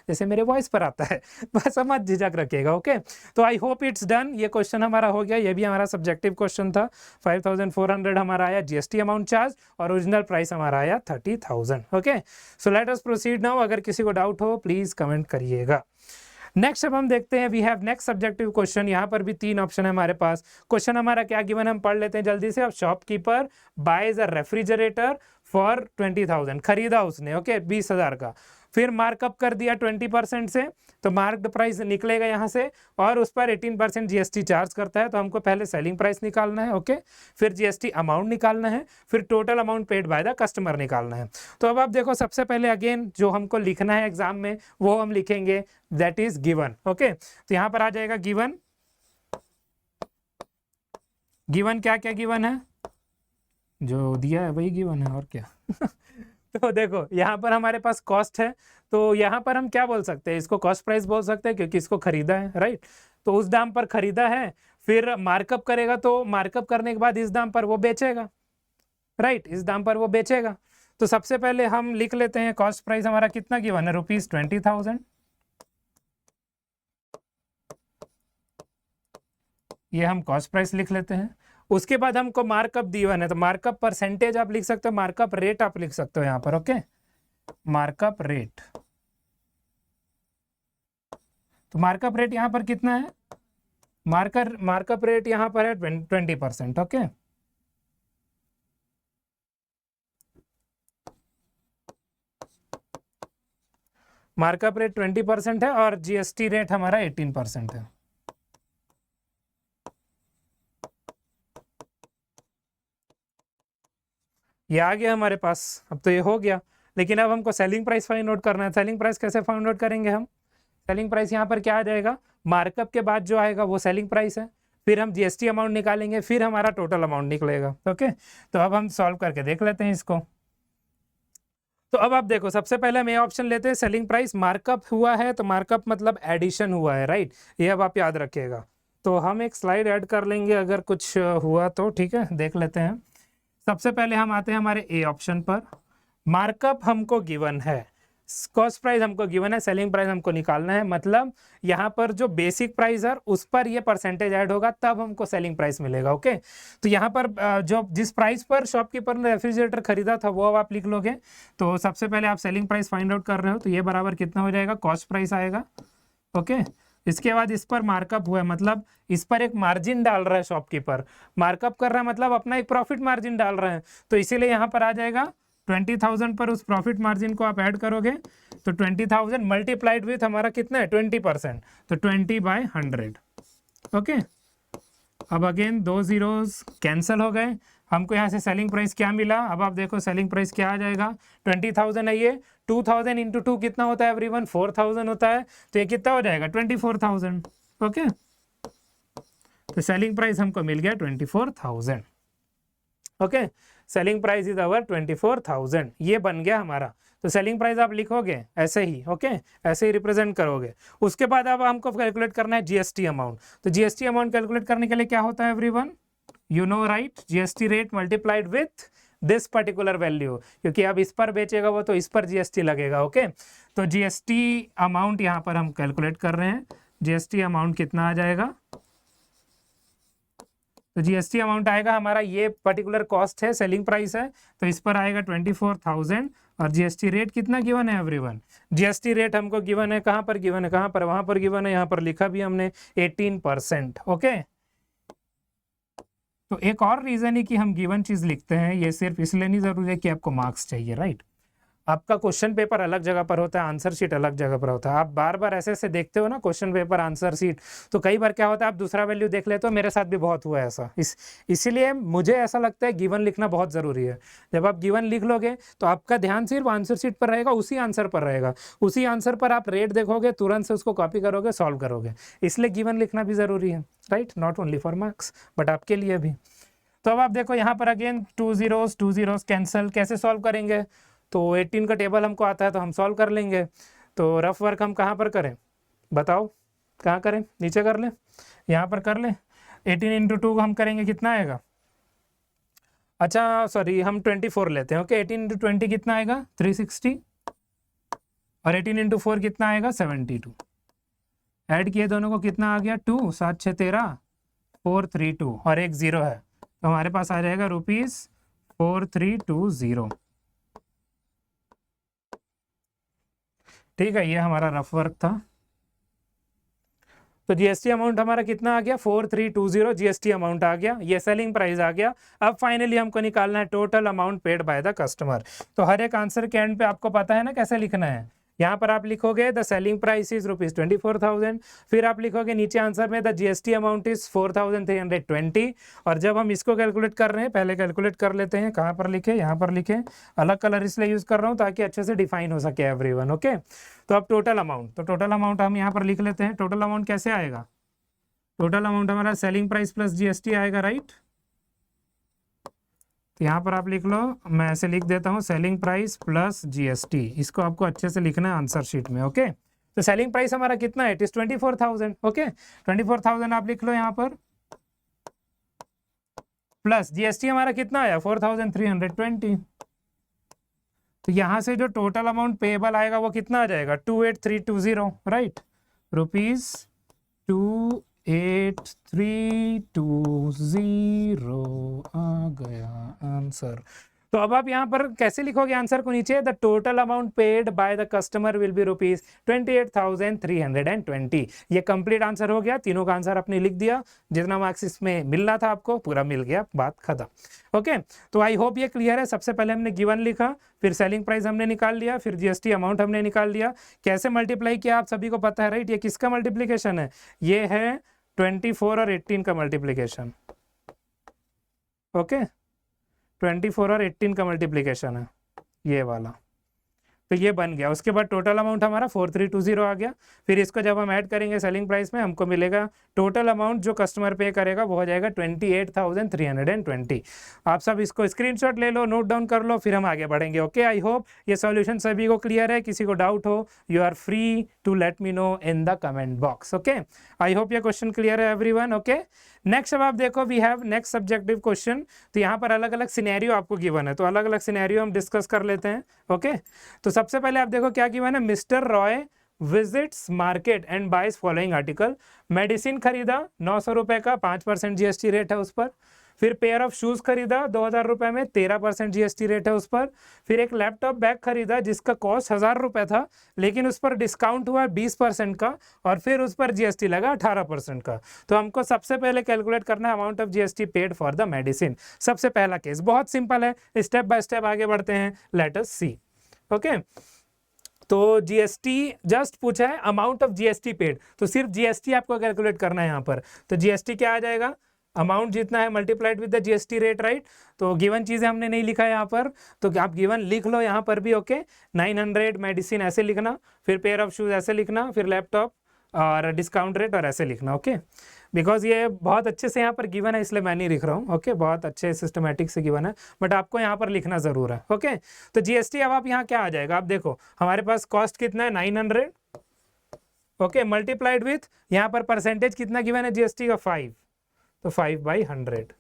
Speaker 1: जैसे मेरे वॉइस पर आता है, बस मत झिझक रखिएगा, ओके। तो आई होप इट्स डन। ये क्वेश्चन हमारा हो गया, ये भी हमारा सब्जेक्टिव क्वेश्चन था। 5,400 हमारा आया जीएसटी अमाउंट चार्ज, और ओरिजिनल प्राइस हमारा आया 30,000, okay. So let us proceed now. अगर किसी को डाउट हो प्लीज कमेंट करिएगा। नेक्स्ट अब हम देखते हैं, we have next subjective question. यहाँ पर भी 3 ऑप्शन है हमारे पास। क्वेश्चन हमारा क्या गिवन, हम पढ़ लेते हैं जल्दी से। अब shopkeeper buys a refrigerator for 20,000, खरीदा उसने, ओके, 20,000 का। फिर मार्कअप कर दिया 20% से, तो मार्क्ड प्राइस निकलेगा यहाँ से, और उस पर 18% जीएसटी चार्ज करता है। तो हमको पहले सेलिंग प्राइस निकालना है, ओके, फिर जीएसटी अमाउंट निकालना है, फिर total amount paid by the customer निकालना है। तो अब आप देखो, सबसे पहले अगेन जो हमको लिखना है एग्जाम में वो हम लिखेंगे, दैट इज गिवन, ओके। तो यहाँ पर आ जाएगा गिवन, गिवन क्या क्या गिवन है, जो दिया है वही गिवन है, और क्या। तो देखो यहाँ पर हमारे पास कॉस्ट है, तो यहाँ पर हम क्या बोल सकते हैं, इसको कॉस्ट प्राइस बोल सकते हैं क्योंकि इसको खरीदा है, राइट। तो उस दाम पर खरीदा है, फिर मार्कअप करेगा, तो मार्कअप करने के बाद इस दाम पर वो बेचेगा, राइट, इस दाम पर वो बेचेगा। तो सबसे पहले हम लिख लेते हैं कॉस्ट प्राइस हमारा कितना गिवन है, ₹20,000। ये हम कॉस्ट प्राइस लिख लेते हैं। उसके बाद हमको मार्कअप गिवन है, तो मार्कअप परसेंटेज आप लिख सकते हो, मार्कअप रेट आप लिख सकते हो यहाँ पर, ओके, मार्कअप रेट। तो मार्कअप रेट यहाँ पर कितना है, मार्कअप रेट यहाँ पर है 20%, ओके। मार्कअप रेट 20% है, और जीएसटी रेट हमारा 18% है। ये आ गया हमारे पास, अब तो ये हो गया। लेकिन अब हमको सेलिंग प्राइस फाइंड आउट करना है। सेलिंग प्राइस कैसे फाइंड आउट करेंगे हम, सेलिंग प्राइस यहाँ पर क्या आ जाएगा, मार्कअप के बाद जो आएगा वो सेलिंग प्राइस है, फिर हम जीएसटी अमाउंट निकालेंगे, फिर हमारा टोटल अमाउंट निकलेगा, ओके। तो अब हम सॉल्व करके देख लेते हैं इसको। तो अब आप देखो, सबसे पहले हम ये ऑप्शन लेते हैं, सेलिंग प्राइस मार्कअप हुआ है, तो मार्कअप मतलब एडिशन हुआ है, राइट, ये अब आप याद रखिएगा। तो हम एक स्लाइड ऐड कर लेंगे अगर कुछ हुआ तो, ठीक है, देख लेते हैं। सबसे पहले हम आते हैं हमारे ए ऑप्शन पर। मार्कअप हमको गिवन है, कॉस्ट प्राइस हमको गिवन है, सेलिंग प्राइस हमको निकालना है। मतलब यहाँ पर जो बेसिक प्राइस है उस पर ये परसेंटेज ऐड होगा, तब हमको सेलिंग प्राइस मिलेगा, ओके। तो यहाँ पर जो जिस प्राइस पर शॉपकीपर ने रेफ्रिजरेटर खरीदा था वो अब आप लिख लोगे। तो सबसे पहले आप सेलिंग प्राइस फाइंड आउट कर रहे हो, तो ये बराबर कितना हो जाएगा, कॉस्ट प्राइस आएगा, ओके। इसके बाद इस पर मार्कअप हुआ है, मतलब इस पर एक मार्जिन डाल रहा है शॉपकीपर, मार्कअप कर रहा है मतलब अपना एक प्रॉफिट मार्जिन डाल रहे हैं, तो इसीलिए यहाँ पर आ जाएगा 20,000 पर उस प्रॉफिट मार्जिन को आप ऐड करोगे, तो 20,000 मल्टीप्लाइड विथ हमारा कितना है 20%, तो 20/100, ओके। अब अगेन 2 zeros कैंसिल हो गए, हमको यहाँ से सेलिंग प्राइस क्या मिला। अब आप देखो सेलिंग प्राइस क्या आ जाएगा, 20,000 है ये, 2,000 इंटू 2 कितना होता है एवरीवन, 4,000 होता है, तो ये कितना हो जाएगा 24,000, ओके। तो सेलिंग प्राइस हमको मिल गया 24,000, okay. Selling price is our 24,000, ये बन गया हमारा। तो सेलिंग प्राइस आप लिखोगे ऐसे ही, ओके, ऐसे ही रिप्रेजेंट करोगे। उसके बाद अब हमको कैलकुलेट करना है जीएसटी अमाउंट। तो जीएसटी अमाउंट कैलकुलेट करने के लिए क्या होता है everyone, you know right, GST rate multiplied with this particular value, क्योंकि अब इस पर बेचेगा वो तो इस पर जीएसटी लगेगा। ओके, तो जीएसटी अमाउंट यहाँ पर हम कैलकुलेट कर रहे हैं। जीएसटी अमाउंट कितना आ जाएगा, तो जीएसटी अमाउंट आएगा हमारा, ये पर्टिकुलर कॉस्ट है, सेलिंग प्राइस है, तो इस पर आएगा 24,000 और जीएसटी रेट कितना गिवन है एवरीवन, जीएसटी रेट हमको गिवन है, कहाँ पर गिवन है, कहाँ पर, वहां पर गिवन है, यहाँ पर लिखा भी हमने 18%। ओके, तो एक और रीजन है कि हम गिवन चीज लिखते हैं, ये सिर्फ इसलिए नहीं जरूरी है कि आपको मार्क्स चाहिए, राइट। आपका क्वेश्चन पेपर अलग जगह पर होता है, आंसर शीट अलग जगह पर होता है। आप बार बार ऐसे ऐसे देखते हो ना क्वेश्चन पेपर आंसर शीट, तो कई बार क्या होता है आप दूसरा वैल्यू देख लेते हो। मेरे साथ भी बहुत हुआ है ऐसा। इसीलिए मुझे ऐसा लगता है गिवन लिखना बहुत ज़रूरी है। जब आप गिवन लिख लोगे तो आपका ध्यान सिर्फ आंसर शीट पर रहेगा, उसी आंसर पर रहेगा, उसी आंसर पर आप रेट देखोगे, तुरंत से उसको कॉपी करोगे, सॉल्व करोगे। इसलिए गिवन लिखना भी ज़रूरी है, right, not only for marks but आपके लिए भी। तो अब आप देखो यहाँ पर अगेन 2 zeros कैंसिल, कैसे सॉल्व करेंगे, तो 18 का टेबल हमको आता है तो हम सॉल्व कर लेंगे। तो रफ वर्क हम कहाँ पर करें, बताओ कहाँ करें, नीचे कर लें, यहाँ पर कर लें। 18 इंटू 2 हम करेंगे, कितना आएगा, अच्छा सॉरी हम 24 लेते हैं। ओके, 18 इंटू 20 कितना आएगा 360 और 18 इंटू 4 कितना आएगा 72। ऐड किए दोनों को कितना आ गया 2, 7 6 13, 432 और एक जीरो है, तो हमारे पास आ जाएगा ₹4320। ठीक है, ये हमारा रफ वर्क था। तो जीएसटी अमाउंट हमारा कितना आ गया 4320, जीएसटी अमाउंट आ गया, ये सेलिंग प्राइस आ गया। अब फाइनली हमको निकालना है total amount paid by the customer. तो हर एक आंसर के एंड पे आपको पता है ना कैसे लिखना है। यहाँ पर आप लिखोगे द सेलिंग प्राइस इज ₹24,000, फिर आप लिखोगे नीचे आंसर में द जीएसटी अमाउंट इज 4,320। और जब हम इसको कैलकुलेट कर रहे हैं, पहले कैलकुलेट कर लेते हैं, कहाँ पर लिखे, यहाँ पर लिखे, अलग कलर इसलिए यूज कर रहा हूँ ताकि अच्छे से डिफाइन हो सके एवरीवन। ओके, तो अब टोटल अमाउंट, तो टोटल अमाउंट हम यहाँ पर लिख लेते हैं। टोटल अमाउंट कैसे आएगा, टोटल अमाउंट हमारा सेलिंग प्राइस प्लस जीएसटी आएगा, राइट। तो यहाँ पर आप लिख लो, मैं ऐसे लिख देता हूँ सेलिंग प्राइस प्लस जीएसटी, इसको आपको अच्छे से लिखना है आंसर शीट में। ओके, तो सेलिंग प्राइस हमारा कितना है, इट इज 24,000। ओके, 24,000 आप लिख लो यहाँ पर, प्लस जीएसटी हमारा कितना आया 4,320। तो यहाँ से जो टोटल अमाउंट पेएबल आएगा वो कितना आ जाएगा 28,320, राइट, ₹28,320 आ गया आंसर। तो अब आप यहाँ पर कैसे लिखोगे आंसर को नीचे, the total amount paid by the customer will be ₹28,320। ये कंप्लीट आंसर हो गया, तीनों का आंसर आपने लिख दिया, जितना मार्क्स इसमें मिलना था आपको पूरा मिल गया, बात खत्म। ओके, तो आई होप ये क्लियर है। सबसे पहले हमने गिवन लिखा, फिर सेलिंग प्राइस हमने निकाल लिया, फिर जीएसटी अमाउंट हमने निकाल लिया, कैसे मल्टीप्लाई किया आप सभी को पता है, राइट। ये किसका मल्टीप्लीकेशन है, ये है 24 और 18 का मल्टीप्लीकेशन। ओके, 24 और 18 का मल्टीप्लीकेशन है ये वाला, तो ये बन गया। उसके बाद टोटल अमाउंट हमारा 4320 आ गया। फिर इसको जब हम ऐड करेंगे सेलिंग प्राइस में, हमको मिलेगा टोटल अमाउंट जो कस्टमर पे करेगा वो हो जाएगा 28,320। आप सब इसको स्क्रीनशॉट ले लो, नोट डाउन कर लो, फिर हम आगे बढ़ेंगे। ओके, आई होप ये सॉल्यूशन सभी को क्लियर है। किसी को डाउट हो, you are free to let me know in the comment box. Okay, I hope ये क्वेश्चन क्लियर है एवरीवन। ओके, नेक्स्ट अब आप देखो, we have next subjective question. तो यहाँ पर अलग अलग सिनेरियो आपको गिवन है, तो अलग अलग सिनेरियो हम डिस्कस कर लेते हैं। ओके, तो सबसे पहले आप देखो क्या गिवन है, mister Roy visits market and buys following article. Medicine खरीदा 900 रुपए का, 5% जीएसटी रेट है उस पर। फिर पेयर ऑफ शूज खरीदा 2,000 रुपए में, 13% जीएसटी रेट है उस पर। फिर एक लैपटॉप बैग खरीदा जिसका कॉस्ट 1,000 रुपए था, लेकिन उस पर डिस्काउंट हुआ 20% का, और फिर उस पर जीएसटी लगा 18% का। तो हमको सबसे पहले कैलकुलेट करना है amount of GST paid for the medicine. सबसे पहला केस बहुत सिंपल है, स्टेप बाय स्टेप आगे बढ़ते हैं, लेट अस सी। ओके, तो जीएसटी जस्ट पूछा है अमाउंट ऑफ जीएसटी पेड, तो सिर्फ जीएसटी आपको कैलकुलेट करना है यहाँ पर। तो जीएसटी क्या आ जाएगा, अमाउंट जितना है multiplied with the GST rate, right. तो गिवन चीजें हमने नहीं लिखा है यहाँ पर, तो आप गिवन लिख लो यहाँ पर भी। ओके, 900 मेडिसिन ऐसे लिखना, फिर पेयर ऑफ शूज ऐसे लिखना, फिर लैपटॉप और डिस्काउंट रेट और ऐसे लिखना। ओके, बिकॉज ये बहुत अच्छे से यहाँ पर गिवन है इसलिए मैं नहीं लिख रहा हूँ। ओके, बहुत अच्छे सिस्टमेटिक से गिवन है, बट आपको यहाँ पर लिखना जरूर है। ओके, तो जीएसटी अब आप यहाँ क्या आ जाएगा, आप देखो हमारे पास कॉस्ट कितना है 900। ओके, मल्टीप्लाइड विथ यहाँ पर परसेंटेज कितना गिवन है जीएसटी का 5, तो 5/100।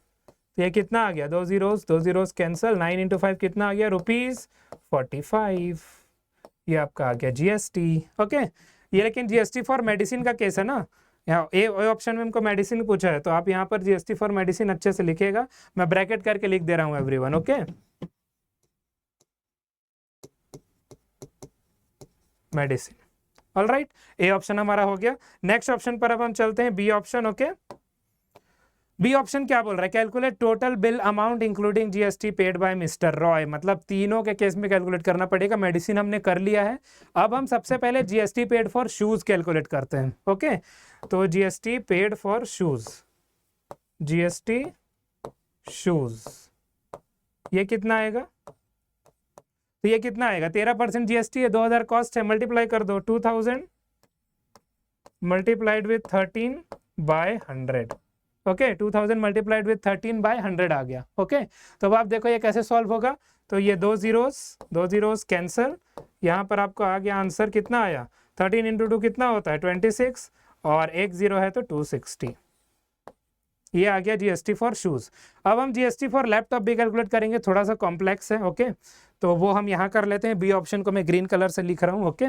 Speaker 1: तो ये कितना आ गया, 2 जीरोस कैंसिल, 9 इंटू 5 कितना आ गया, ₹45। ये आपका आ गया जीएसटी। ओके, ये लेकिन जीएसटी फॉर मेडिसिन का केस है ना, यहाँ ए ऑप्शन में हमको मेडिसिन पूछा है, तो आप यहाँ पर जीएसटी फॉर मेडिसिन अच्छे से लिखिएगा, मैं ब्रैकेट करके लिख दे रहा हूँ everyone. Okay, medicine. Alright, A option हमारा हो गया। नेक्स्ट ऑप्शन पर अब हम चलते हैं, B option. Okay, B option क्या बोल रहा है, calculate total bill amount including GST paid by mister Roy. मतलब तीनों के केस में कैलकुलेट करना पड़ेगा। मेडिसिन हमने कर लिया है, अब हम सबसे पहले GST paid for shoes calculate करते हैं। ओके, तो GST paid for shoes, GST shoes, ये कितना आएगा, तो ये कितना आएगा, 13% जीएसटी है, 2000 कॉस्ट है, मल्टीप्लाई कर दो, 2000 multiplied with 13/100। Okay, 2000 multiplied with 13/100 आ गया। ओके, तो अब आप देखो ये कैसे सॉल्व होगा, तो ये 2 जीरोस कैंसिल, यहाँ पर आपको आ गया आंसर कितना आया, 13 इंटू 2 कितना होता है, 26, और 1 जीरो है तो 260। ये आ गया जीएसटी फॉर शूज। अब हम जीएसटी फॉर लैपटॉप भी कैलकुलेट करेंगे, थोड़ा सा कॉम्प्लेक्स है। ओके, तो वो हम यहाँ कर लेते हैं, बी ऑप्शन को मैं ग्रीन कलर से लिख रहा हूँ। ओके,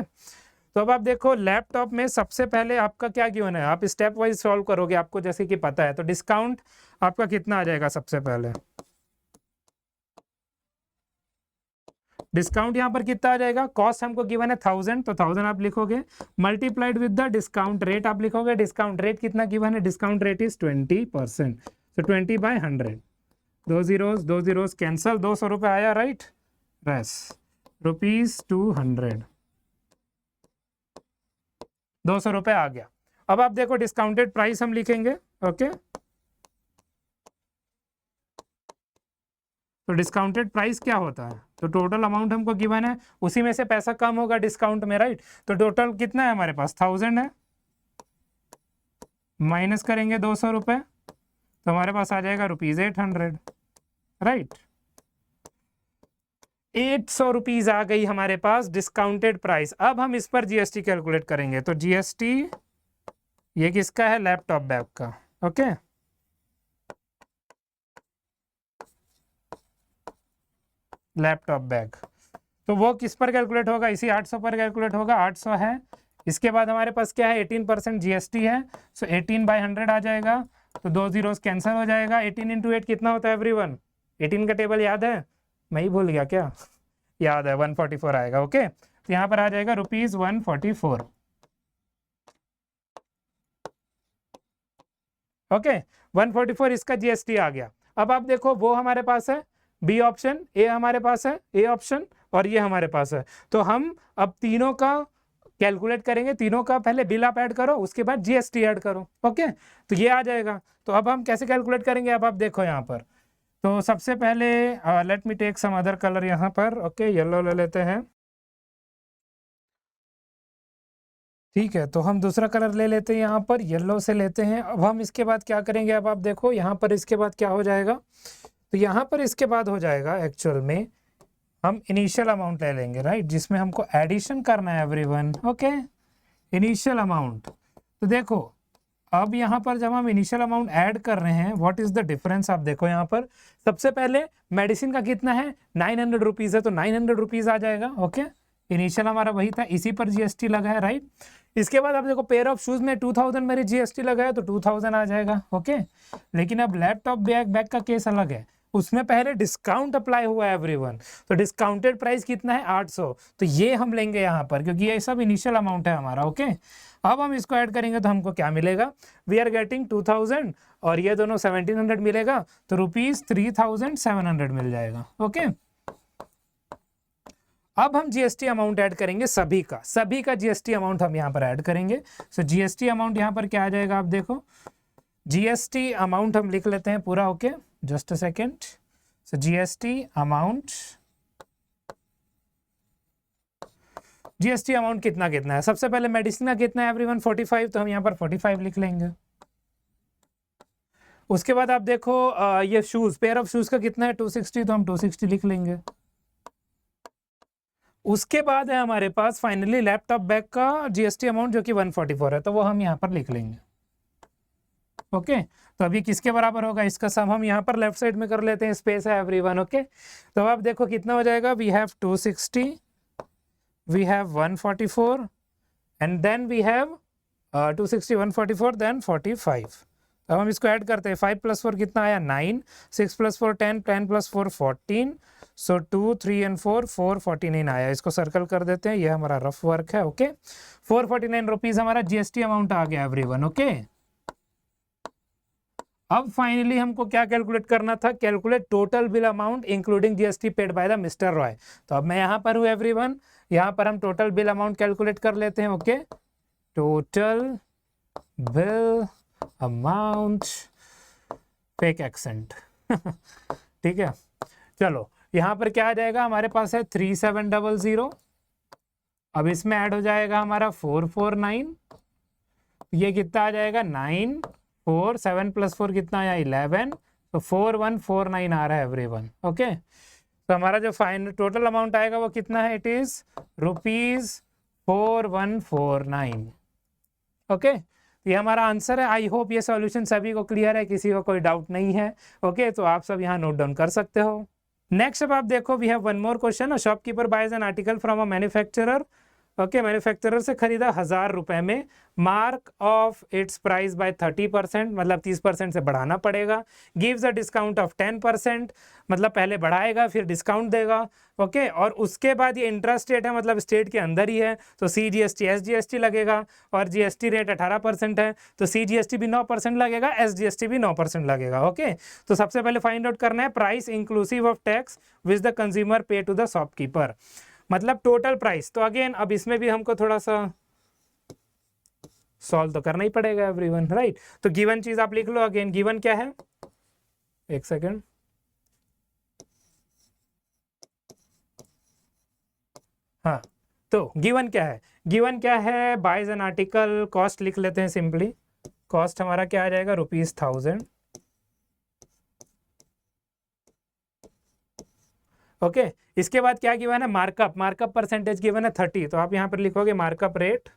Speaker 1: तो अब आप देखो लैपटॉप में सबसे पहले आपका क्या गिवन है, आप स्टेप वाइज सॉल्व करोगे, आपको जैसे कि पता है। तो डिस्काउंट आपका कितना आ जाएगा, सबसे पहले डिस्काउंट यहाँ पर कितना आ जाएगा, कॉस्ट हमको गिवन है 1000, तो 1000 आप लिखोगे, multiplied with the discount rate आप लिखोगे, डिस्काउंट रेट कितना गिवन है, डिस्काउंट रेट इज 20%, तो 20/100, 2 जीरोस कैंसल, 200 रुपये आया, राइट, बस ₹200, 200 रुपये आ गया। अब आप देखो डिस्काउंटेड प्राइस हम लिखेंगे। ओके, तो डिस्काउंटेड प्राइस क्या होता है, तो टोटल अमाउंट हमको गिवन है, उसी में से पैसा कम होगा डिस्काउंट में, राइट। तो टोटल कितना है हमारे पास, 1000 है, माइनस करेंगे 200 रुपये, तो हमारे पास आ जाएगा ₹800, राइट। 800 रुपीज आ गई हमारे पास डिस्काउंटेड प्राइस। अब हम इस पर जीएसटी कैलकुलेट करेंगे, तो जीएसटी ये किसका है, लैपटॉप बैग का। ओके, लैपटॉप बैग, तो वो किस पर कैलकुलेट होगा, इसी 800 पर कैलकुलेट होगा, 800 है। इसके बाद हमारे पास क्या है, 18% जीएसटी है, सो 18/100 आ जाएगा, तो 2 जीरोस कैंसिल हो जाएगा। 18 इंटू 8 कितना होता है एवरीवन, 18 का टेबल याद है, मैं ही भूल गया क्या, याद है, 144 आएगा। ओके, तो यहाँ पर आ जाएगा ₹144। ओके, 144 इसका जीएसटी आ गया। अब आप देखो वो हमारे पास है बी ऑप्शन, ए हमारे पास है ए ऑप्शन, और ये हमारे पास है। तो हम अब तीनों का कैलकुलेट करेंगे, तीनों का पहले बिल आप ऐड करो, उसके बाद जीएसटी ऐड करो। ओके, तो ये आ जाएगा। तो अब हम कैसे कैलकुलेट करेंगे, अब आप देखो यहाँ पर, तो सबसे पहले let me take some other colour यहाँ पर। ओके, येलो ले लेते हैं, ठीक है, तो हम दूसरा कलर ले लेते हैं, यहाँ पर येलो से लेते हैं। अब हम इसके बाद क्या करेंगे, अब आप देखो यहाँ पर इसके बाद क्या हो जाएगा, तो यहाँ पर इसके बाद हो जाएगा एक्चुअल में हम इनिशियल अमाउंट ले लेंगे, राइट, जिसमें हमको एडिशन करना है एवरीवन। ओके, इनिशियल अमाउंट, तो देखो अब यहाँ पर जब हम इनिशियल अमाउंट ऐड कर रहे हैं, व्हाट इज द डिफरेंस, आप देखो यहाँ पर सबसे पहले मेडिसिन का कितना है, 900 रुपीज़ है, तो 900 रुपीज़ आ जाएगा। ओके, इनिशियल हमारा वही था, इसी पर जीएसटी लगा है, राइट। इसके बाद आप देखो पेयर ऑफ शूज में 2000 मेरी जीएसटी लगा है, तो 2000 आ जाएगा। ओके, लेकिन अब लैपटॉप बैग का केस अलग है, उसमें पहले डिस्काउंट अप्लाई हुआ है एवरीवन, तो डिस्काउंटेड प्राइस कितना है, 800, तो ये हम लेंगे यहाँ पर, क्योंकि ये सब इनिशियल अमाउंट है हमारा। ओके, अब हम इसको ऐड करेंगे तो हमको क्या मिलेगा, वी आर गेटिंग 2000, और ये दोनों 1700 मिलेगा, तो ₹3700 मिल जाएगा। ओके, अब हम जीएसटी अमाउंट ऐड करेंगे, सभी का जीएसटी अमाउंट हम यहाँ पर ऐड करेंगे। सो जीएसटी अमाउंट यहाँ पर क्या आ जाएगा, आप देखो जीएसटी अमाउंट हम लिख लेते हैं पूरा। Okay, just a second, so GST amount कितना है, सबसे पहले मेडिसिन का कितना है एवरीवन, 45, तो हम यहाँ पर 45 लिख लेंगे। उसके बाद आप देखो ये शूज, पेयर ऑफ शूज का कितना है, 260, तो हम 260 लिख लेंगे। उसके बाद है हमारे पास फाइनली लैपटॉप बैग का जीएसटी अमाउंट जो कि 144 है, तो वो हम यहाँ पर लिख लेंगे। ओके तो अभी किसके बराबर होगा इसका सम हम यहाँ पर लेफ्ट साइड में कर लेते हैं, स्पेस है एवरीवन। ओके तो अब देखो कितना हो जाएगा, we have 260, we have 144 and then we have 260 144 then 45। अब हम इसको ऐड करते हैं, 5 + 4 कितना आया 9, 6 + 4 10, 10 + 4 14, सो 2 3 एंड 4 449 आया। इसको सर्कल कर देते हैं, ये हमारा रफ वर्क है। ओके 449 रुपीज हमारा जीएसटी अमाउंट आ गया एवरीवन। ओके अब फाइनली हमको क्या कैलकुलेट करना था, calculate total bill amount including GST paid by the mister Roy. तो अब मैं यहाँ पर हूँ एवरीवन, यहाँ पर हम टोटल बिल अमाउंट कैलकुलेट कर लेते हैं। Okay total bill amount, fake accent ठीक है चलो यहाँ पर क्या आ जाएगा, हमारे पास है 3700, अब इसमें ऐड हो जाएगा हमारा 449, ये कितना आ जाएगा 9 4 7 + 4 कितना आया 11, तो 4149 आ रहा है एवरीवन। ओके तो हमारा जो फाइनल टोटल अमाउंट आएगा वो कितना है, इट इज ₹4149। ओके ये हमारा आंसर है। आई होप ये सॉल्यूशन सभी को क्लियर है, किसी को कोई डाउट नहीं है। ओके तो आप सब यहाँ नोट डाउन कर सकते हो। नेक्स्ट अब आप देखो, we have one more question. A shopkeeper buys an article from a manufacturer. Okay manufacturer से खरीदा 1000 रुपए में, mark off its price by 30%, मतलब 30% से बढ़ाना पड़ेगा। गिव्स अ डिस्काउंट ऑफ 10%, मतलब पहले बढ़ाएगा फिर डिस्काउंट देगा। ओके और उसके बाद ये इंट्रा स्टेट है, मतलब स्टेट के अंदर ही है, तो CGST SGST लगेगा, और GST रेट 18% है, तो CGST भी 9% लगेगा, SGST भी 9% लगेगा। ओके तो सबसे पहले फाइंड आउट करना है price inclusive of tax which the consumer पे टू द शॉपकीपर, मतलब टोटल प्राइस। तो अगेन अब इसमें भी हमको थोड़ा सा सॉल्व तो करना ही पड़ेगा एवरीवन, राइट। तो गिवन चीज आप लिख लो, अगेन गिवन क्या है, एक सेकेंड, हाँ तो गिवन क्या है, गिवन क्या है, बाइज एन आर्टिकल, कॉस्ट लिख लेते हैं सिंपली। कॉस्ट हमारा क्या आ जाएगा, ₹1000। ओके इसके बाद क्या गिवन है, मार्कअप, मार्कअप परसेंटेज गिवन है 30, तो आप यहां पर लिखोगे मार्कअप रेट,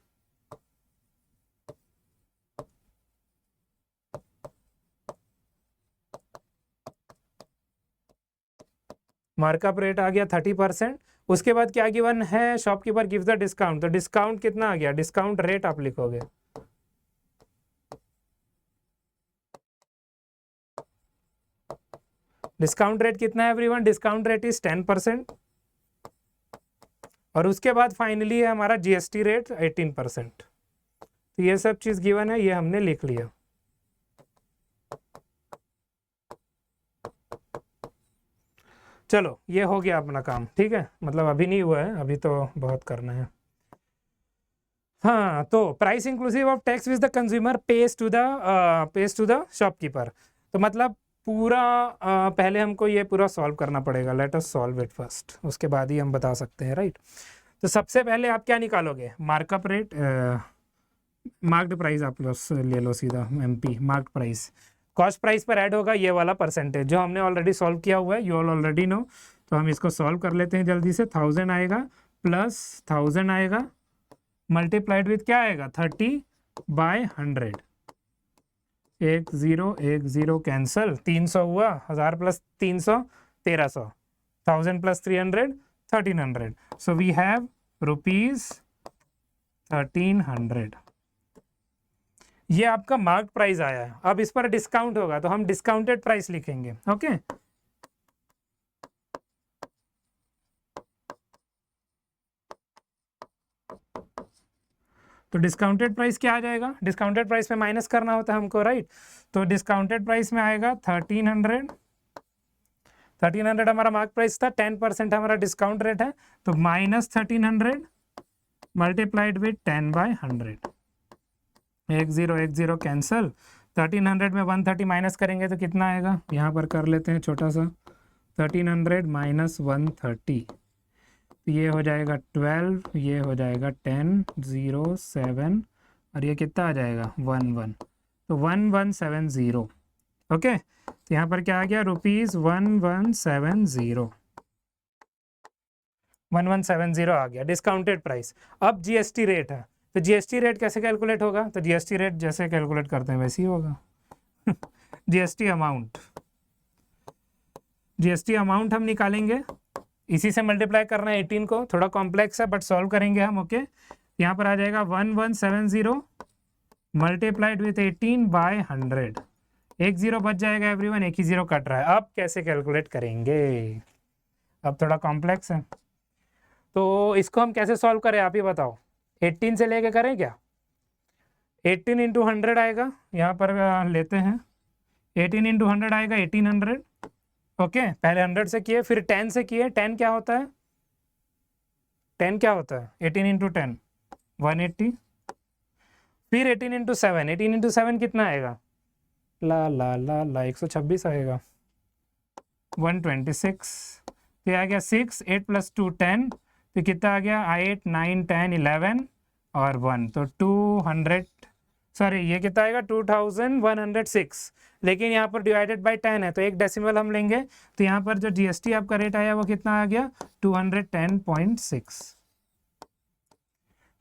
Speaker 1: मार्कअप रेट आ गया 30%। उसके बाद क्या गिवन है, शॉपकीपर गिव्स द डिस्काउंट, तो डिस्काउंट कितना आ गया, डिस्काउंट रेट आप लिखोगे, डिस्काउंट रेट कितना है एवरीवन, डिस्काउंट रेट इज 10%। और उसके बाद फाइनली है हमारा जीएसटी रेट 18%। तो ये सब चीज गिवन है, ये हमने लिख लिया। चलो ये हो गया अपना काम, ठीक है, मतलब अभी नहीं हुआ है, अभी तो बहुत करना है। हाँ तो price inclusive of tax which the consumer pays to the shopkeeper, तो मतलब पूरा पहले हमको ये पूरा सॉल्व करना पड़ेगा। Let us solve it first, उसके बाद ही हम बता सकते हैं, राइट। तो सबसे पहले आप क्या निकालोगे, मार्कअप रेट, मार्क्ड प्राइस आप ले लो सीधा, MP marked price, cost price पर ऐड होगा ये वाला परसेंटेज जो हमने ऑलरेडी सॉल्व किया हुआ है, यू ऑल ऑलरेडी नो। तो हम इसको सॉल्व कर लेते हैं जल्दी से। 1000 आएगा प्लस 1000 आएगा मल्टीप्लाइड विथ क्या आएगा 30/100, 10 कैंसल, 300 हुआ, 1000 + 300 1300, 1000 + 300 1300, सो वी हैव ₹1300। ये आपका मार्क प्राइस आया है। अब इस पर डिस्काउंट होगा तो हम डिस्काउंटेड प्राइस लिखेंगे। ओके तो डिस्काउंटेड प्राइस क्या आ जाएगा, डिस्काउंटेड प्राइस में माइनस करना होता है हमको, राइट। तो डिस्काउंटेड प्राइस में आएगा 1300, 1300 हमारा मार्क प्राइस था, 10% हमारा डिस्काउंट रेट है, तो -1300 मल्टीप्लाइड विथ 10/100, 10 कैंसल, 1300 में 130 माइनस करेंगे तो कितना आएगा, यहाँ पर कर लेते हैं छोटा सा, 1300 - 130, तो ये हो जाएगा 12, ये हो जाएगा 10 0 7, और ये कितना आ जाएगा 11, तो 1170। ओके तो यहाँ पर क्या आ गया, ₹1170, 1170 आ गया डिस्काउंटेड प्राइस। अब जीएसटी रेट है, तो जीएसटी रेट कैसे कैलकुलेट होगा, तो जीएसटी रेट जैसे कैलकुलेट करते हैं वैसे ही होगा, जीएसटी अमाउंट, जीएसटी अमाउंट हम निकालेंगे, इसी से मल्टीप्लाई करना है 18 को, थोड़ा कॉम्प्लेक्स है बट सॉल्व करेंगे हम। ओके, यहाँ पर आ जाएगा 1170 मल्टीप्लाइड विथ 18 बाय 100, एक जीरो बच जाएगा एवरीवन, एक ही जीरो कट रहा है। अब कैसे कैलकुलेट करेंगे, अब थोड़ा कॉम्प्लेक्स है, तो इसको हम कैसे सॉल्व करें आप ही बताओ। 18 से लेके करें क्या, 18 इंटू 100 आएगा, यहाँ पर लेते हैं 18 इंटू 100 आएगा 1800। ओके, पहले 100 से किए, फिर 10 से किए, 10 क्या होता है, 10 क्या होता है, 18 इंटू 10 180, फिर 18 इंटू 7, 18 इंटू 7 कितना आएगा, ला ला ला ला 126 आएगा, 126, फिर आ गया 6, 8 प्लस 2 10, तो कितना आ गया 8 9 10 11 और 1, तो 200, सॉरी ये कितना आएगा 2106, लेकिन यहाँ पर डिवाइडेड बाय 10 है तो एक डेसिमल हम लेंगे, तो यहाँ पर जो जीएसटी आपका रेट आया वो कितना आ गया 210.6।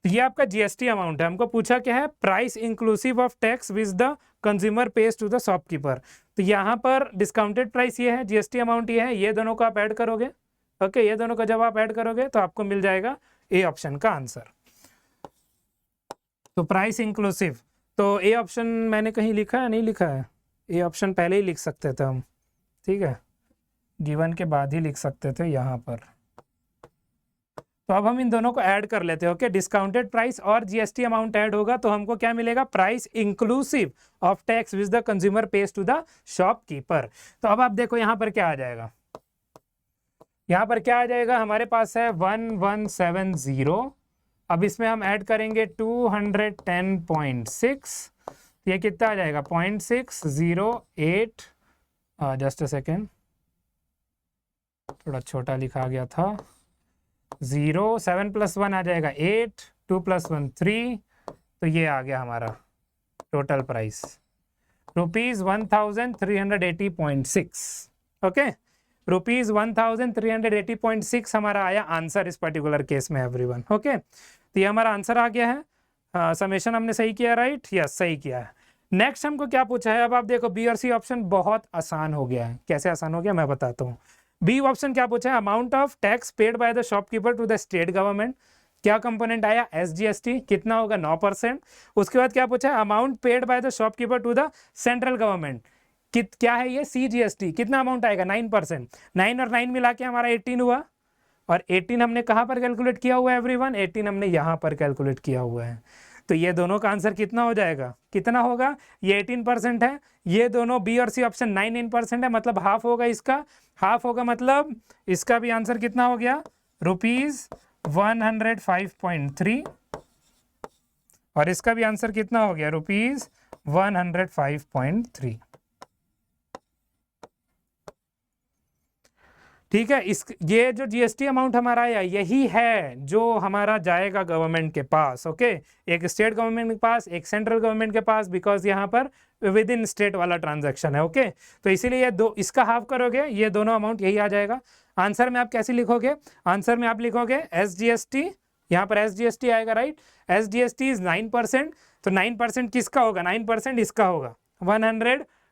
Speaker 1: तो ये आपका जीएसटी अमाउंट है। हमको पूछा क्या है, price inclusive of tax which the consumer pays to the shopkeeper. तो यहाँ पर डिस्काउंटेड प्राइस ये है, जीएसटी अमाउंट ये है, ये दोनों को आप ऐड करोगे। ओके, ये दोनों को जब आप ऐड करोगे तो आपको मिल जाएगा ए ऑप्शन का आंसर। तो प्राइस इंक्लूसिव, तो ए ऑप्शन मैंने कहीं लिखा है, नहीं लिखा है, ए ऑप्शन पहले ही लिख सकते थे हम, ठीक है, गिवन के बाद ही लिख सकते थे यहाँ पर। तो अब हम इन दोनों को ऐड कर लेते हैं। ओके, डिस्काउंटेड प्राइस और जीएसटी अमाउंट ऐड होगा तो हमको क्या मिलेगा, price inclusive of tax which the consumer pays to the shopkeeper. तो अब आप देखो यहाँ पर क्या आ जाएगा, यहाँ पर क्या आ जाएगा, हमारे पास है 1170, अब इसमें हम ऐड करेंगे 210.6, ये कितना आ जाएगा 0.608, जस्ट अ सेकेंड, थोड़ा छोटा लिखा गया था, 0 7 प्लस 1 आ जाएगा 8, 2 प्लस 1 3, तो ये आ गया हमारा टोटल प्राइस ₹1380.6। ओके, ₹1380.6 हमारा आया आंसर इस पर्टिकुलर केस में एवरीवन। ओके, तो ये हमारा आंसर आ गया है। समेशन हमने सही किया, राइट, यस सही किया है। नेक्स्ट हमको क्या पूछा है, अब आप देखो बी और सी ऑप्शन बहुत आसान हो गया है। कैसे आसान हो गया मैं बताता हूँ। बी ऑप्शन क्या पूछा है, amount of tax paid by the shopkeeper to the state government, क्या कंपोनेंट आया एसजीएसटी, कितना होगा 9%। उसके बाद क्या पूछा है, amount paid by the shopkeeper to the central government, क्या है ये सीजीएसटी, कितना अमाउंट आएगा 9%, 9 और 9 मिला के हमारा 18 हुआ, और 18 हमने कहाँ पर कैलकुलेट किया हुआ है एवरीवन, 18 हमने यहाँ पर कैलकुलेट किया हुआ है। तो ये दोनों का आंसर कितना हो जाएगा, कितना होगा, ये 18% है, ये दोनों बी और सी ऑप्शन 9% है, मतलब हाफ होगा इसका, हाफ होगा मतलब इसका भी आंसर कितना हो गया ₹105.3, और इसका भी आंसर कितना हो गया ₹105.3। ठीक है, इस ये जो जीएसटी अमाउंट हमारा आया यही है जो हमारा जाएगा गवर्नमेंट के पास। ओके, एक स्टेट गवर्नमेंट के पास, एक सेंट्रल गवर्नमेंट के पास, बिकॉज यहाँ पर विद इन स्टेट वाला ट्रांजैक्शन है। ओके, तो इसीलिए ये दो, इसका हाफ करोगे ये दोनों अमाउंट यही आ जाएगा। आंसर में आप कैसे लिखोगे, आंसर में आप लिखोगे एसजीएसटी, यहाँ पर एसजीएसटी आएगा, राइट, एसजीएसटी इज 9%, तो 9% किसका होगा, 9% इसका होगा,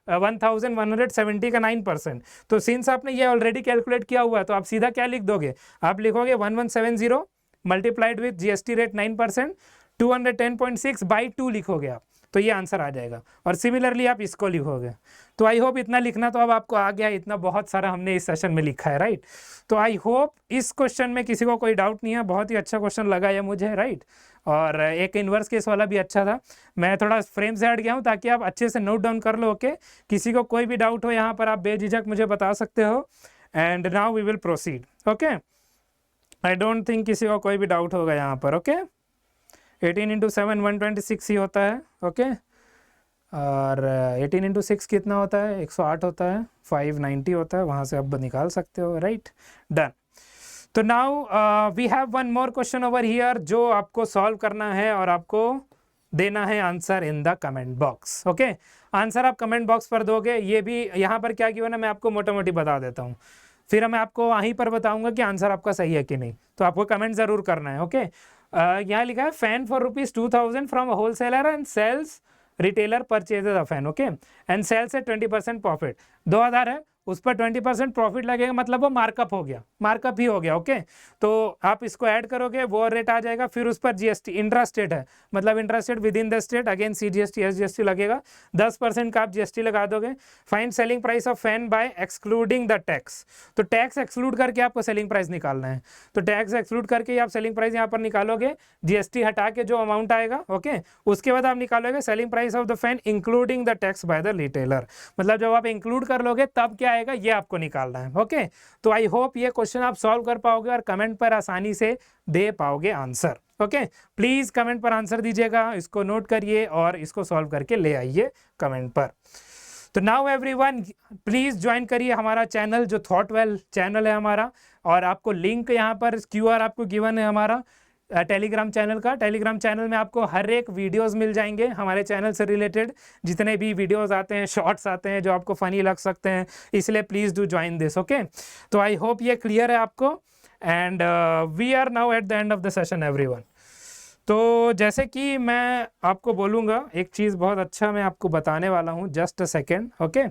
Speaker 1: 1170 का 9%। तो सिंस आपने ये ऑलरेडी कैलकुलेट किया हुआ है तो आप सीधा क्या लिख दोगे, आप लिखोगे 1170 multiplied with GST rate 9%, 210.6 by 2 लिखोगे आप, तो ये आंसर आ जाएगा। और सिमिलरली आप इसको लिखोगे। तो आई होप इतना लिखना तो अब आपको आ गया, इतना बहुत सारा हमने इस सेशन में लिखा है, राइट। तो आई होप इस क्वेश्चन में किसी को कोई डाउट नहीं है, बहुत ही अच्छा क्वेश्चन लगा है मुझे, राइट। और एक इन्वर्स केस वाला भी अच्छा था, मैं थोड़ा फ्रेम से हट गया हूँ ताकि आप अच्छे से नोट डाउन कर लो। ओके, किसी को कोई भी डाउट हो यहाँ पर आप बेझिझक मुझे बता सकते हो। And now we will proceed. Okay, I don't think किसी को कोई भी डाउट होगा यहाँ पर। ओके, 18 इंटू 7 126 ही होता है। ओके, और 18 इंटू 6 कितना होता है, 108 होता है, 590 होता है, वहाँ से आप निकाल सकते हो, राइट, डन। तो now we have one more question over here जो आपको सॉल्व करना है और आपको देना है answer in the comment box. Okay, answer आप कमेंट बॉक्स पर दोगे। ये भी यहाँ पर क्या किया ना, मैं आपको मोटा मोटी बता देता हूँ, फिर मैं आपको वहीं पर बताऊंगा कि आंसर आपका सही है कि नहीं, तो आपको कमेंट जरूर करना है। ओके, यहाँ लिखा है fan for ₹2000 from wholesaler and sells retailer purchases a fan, okay, and sells at 20% profit. 2000 है, उस पर 20% प्रॉफिट लगेगा, मतलब वो मार्कअप हो गया, मार्कअप ही हो गया, ओके। तो आप इसको ऐड करोगे, वो रेट आ जाएगा, फिर उस पर जीएसटी, इंट्रा स्टेट है, मतलब intra state within the state, again CGST SGST लगेगा, 10% का आप जीएसटी लगा दोगे। Find selling price of fan by excluding the tax, तो टैक्स एक्सक्लूड करके आपको सेलिंग प्राइस निकालना है, तो टैक्स एक्सक्लूड करके आप सेलिंग प्राइस यहाँ पर निकालोगे, जीएसटी हटा के जो अमाउंट आएगा, ओके, उसके बाद आप निकालोगे selling price of the fan including the tax by the retailer, मतलब जब आप इंक्लूड कर लोगे तब क्या आएगा, ये आपको निकालना है, ओके। तो आई होप ये क्वेश्चन आप सॉल्व कर पाओगे और कमेंट पर आसानी से दे पाओगे आंसर, ओके। प्लीज कमेंट पर आंसर दीजिएगा, इसको नोट करिए और इसको सॉल्व करके ले आइए कमेंट पर। तो नाउ एवरीवन प्लीज ज्वाइन करिए हमारा चैनल, जो थॉटवेल चैनल है हमारा, और आपको लिंक यहाँ पर क्यूआर आपको गिवन है हमारा टेलीग्राम चैनल का। टेलीग्राम चैनल में आपको हर एक वीडियोस मिल जाएंगे हमारे चैनल से रिलेटेड, जितने भी वीडियोस आते हैं, शॉर्ट्स आते हैं जो आपको फनी लग सकते हैं, इसलिए please do join this, okay. तो आई होप ये क्लियर है आपको, and we are now at the end of the session everyone. तो जैसे कि मैं आपको बोलूँगा, एक चीज़ बहुत अच्छा मैं आपको बताने वाला हूँ, just a second, okay.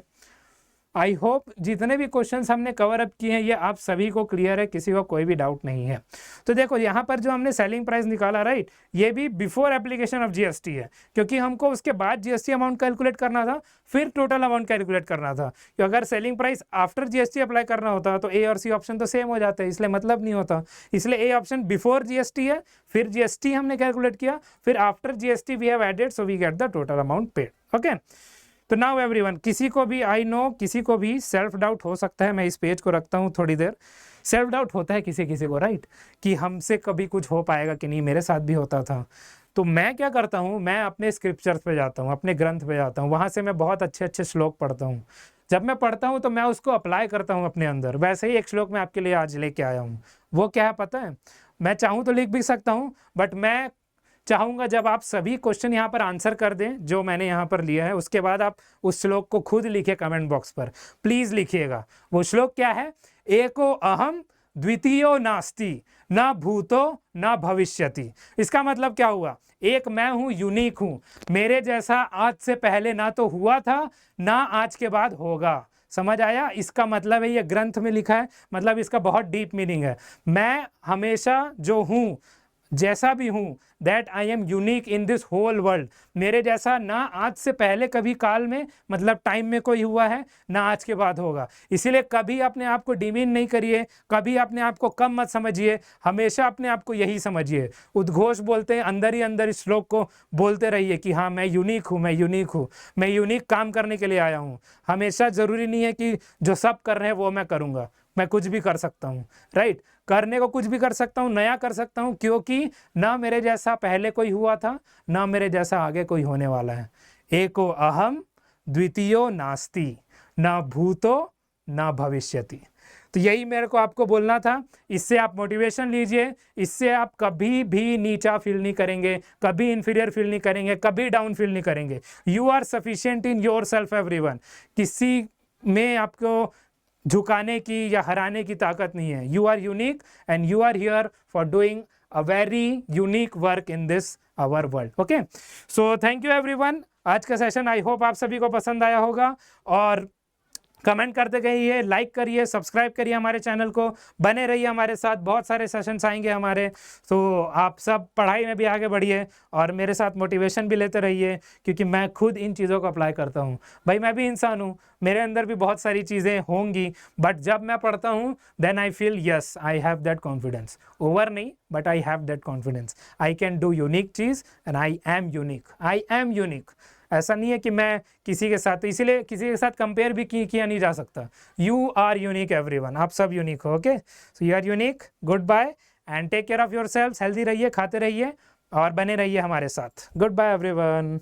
Speaker 1: I hope जितने भी क्वेश्चंस हमने कवर अप किए हैं ये आप सभी को क्लियर है, किसी को कोई भी डाउट नहीं है। तो देखो यहाँ पर जो हमने सेलिंग प्राइस निकाला, राइट, ये भी बिफोर एप्लीकेशन ऑफ जीएसटी है, क्योंकि हमको उसके बाद जीएसटी अमाउंट कैलकुलेट करना था, फिर टोटल अमाउंट कैलकुलेट करना था। तो अगर selling price after GST apply करना होता तो ए और सी ऑप्शन तो सेम हो जाता है, इसलिए मतलब नहीं होता, इसलिए ए ऑप्शन बिफोर जीएसटी है, फिर जीएसटी हमने कैलकुलेट किया, फिर after GST we have added, so we get the total amount paid, okay. तो नाउ एवरीवन, किसी को भी, आई नो किसी को भी सेल्फ डाउट हो सकता है, मैं इस पेज को रखता हूँ थोड़ी देर, सेल्फ डाउट होता है किसी किसी को, राइट, कि हमसे कभी कुछ हो पाएगा कि नहीं, मेरे साथ भी होता था। तो मैं क्या करता हूँ, मैं अपने स्क्रिप्चर्स पे जाता हूँ, अपने ग्रंथ पे जाता हूँ, वहाँ से मैं बहुत अच्छे अच्छे श्लोक पढ़ता हूँ। जब मैं पढ़ता हूँ तो मैं उसको अप्लाई करता हूँ अपने अंदर। वैसे ही एक श्लोक मैं आपके लिए आज लेके आया हूँ, वो क्या है पता है, मैं चाहूँ तो लिख भी सकता हूँ, बट मैं चाहूँगा जब आप सभी क्वेश्चन यहाँ पर आंसर कर दें जो मैंने यहाँ पर लिया है, उसके बाद आप उस श्लोक को खुद लिखिए कमेंट बॉक्स पर, प्लीज लिखिएगा। वो श्लोक क्या है, एको अहम द्वितीयो नास्ति, ना भूतो ना भविष्यति। इसका मतलब क्या हुआ, एक मैं हूँ, यूनिक हूँ, मेरे जैसा आज से पहले ना तो हुआ था ना आज के बाद होगा। समझ आया, इसका मतलब है, ये ग्रंथ में लिखा है, मतलब इसका बहुत डीप मीनिंग है। मैं हमेशा जो हूँ, जैसा भी हूँ, that I am unique in this whole world, मेरे जैसा ना आज से पहले कभी काल में, मतलब टाइम में कोई हुआ है, ना आज के बाद होगा। इसीलिए कभी अपने आप को डिमीन नहीं करिए, कभी अपने आप को कम मत समझिए, हमेशा अपने आप को यही समझिए। उद्घोष बोलते हैं, अंदर ही अंदर इस श्लोक को बोलते रहिए कि हाँ मैं यूनिक हूँ, मैं यूनिक हूँ, मैं यूनिक काम करने के लिए आया हूँ। हमेशा ज़रूरी नहीं है कि जो सब कर रहे हैं वो मैं करूँगा, मैं कुछ भी कर सकता हूँ, राइट, करने को कुछ भी कर सकता हूँ, नया कर सकता हूँ, क्योंकि ना मेरे जैसा पहले कोई हुआ था, ना मेरे जैसा आगे कोई होने वाला है। एको अहम द्वितीयो नास्ति, ना भूतो ना भविष्यति। तो यही मेरे को आपको बोलना था, इससे आप मोटिवेशन लीजिए, इससे आप कभी भी नीचा फील नहीं करेंगे, कभी इन्फीरियर फील नहीं करेंगे, कभी डाउन फील नहीं करेंगे। You are sufficient in yourself everyone, किसी में आपको झुकाने की या हराने की ताकत नहीं है। You are unique and you are here for doing a very unique work in this our world, okay. So thank you everyone, आज का सेशन आई होप आप सभी को पसंद आया होगा, और कमेंट करते रहिए, लाइक करिए, सब्सक्राइब करिए हमारे चैनल को, बने रहिए हमारे साथ, बहुत सारे सेशंस आएंगे हमारे। तो आप सब पढ़ाई में भी आगे बढ़िए और मेरे साथ मोटिवेशन भी लेते रहिए, क्योंकि मैं खुद इन चीज़ों को अप्लाई करता हूँ। भाई मैं भी इंसान हूँ, मेरे अंदर भी बहुत सारी चीज़ें होंगी, बट जब मैं पढ़ता हूँ then I feel yes I have that confidence, over नहीं but I have that confidence, I can do unique चीज़ and I am unique, I am unique. ऐसा नहीं है कि मैं किसी के साथ, इसीलिए किसी के साथ कंपेयर भी किया नहीं जा सकता। यू आर यूनिक एवरीवन, आप सब यूनिक हो, okay. So you are unique, good bye and take care of yourselves, healthy रहिए, खाते रहिए और बने रहिए हमारे साथ। Good bye everyone.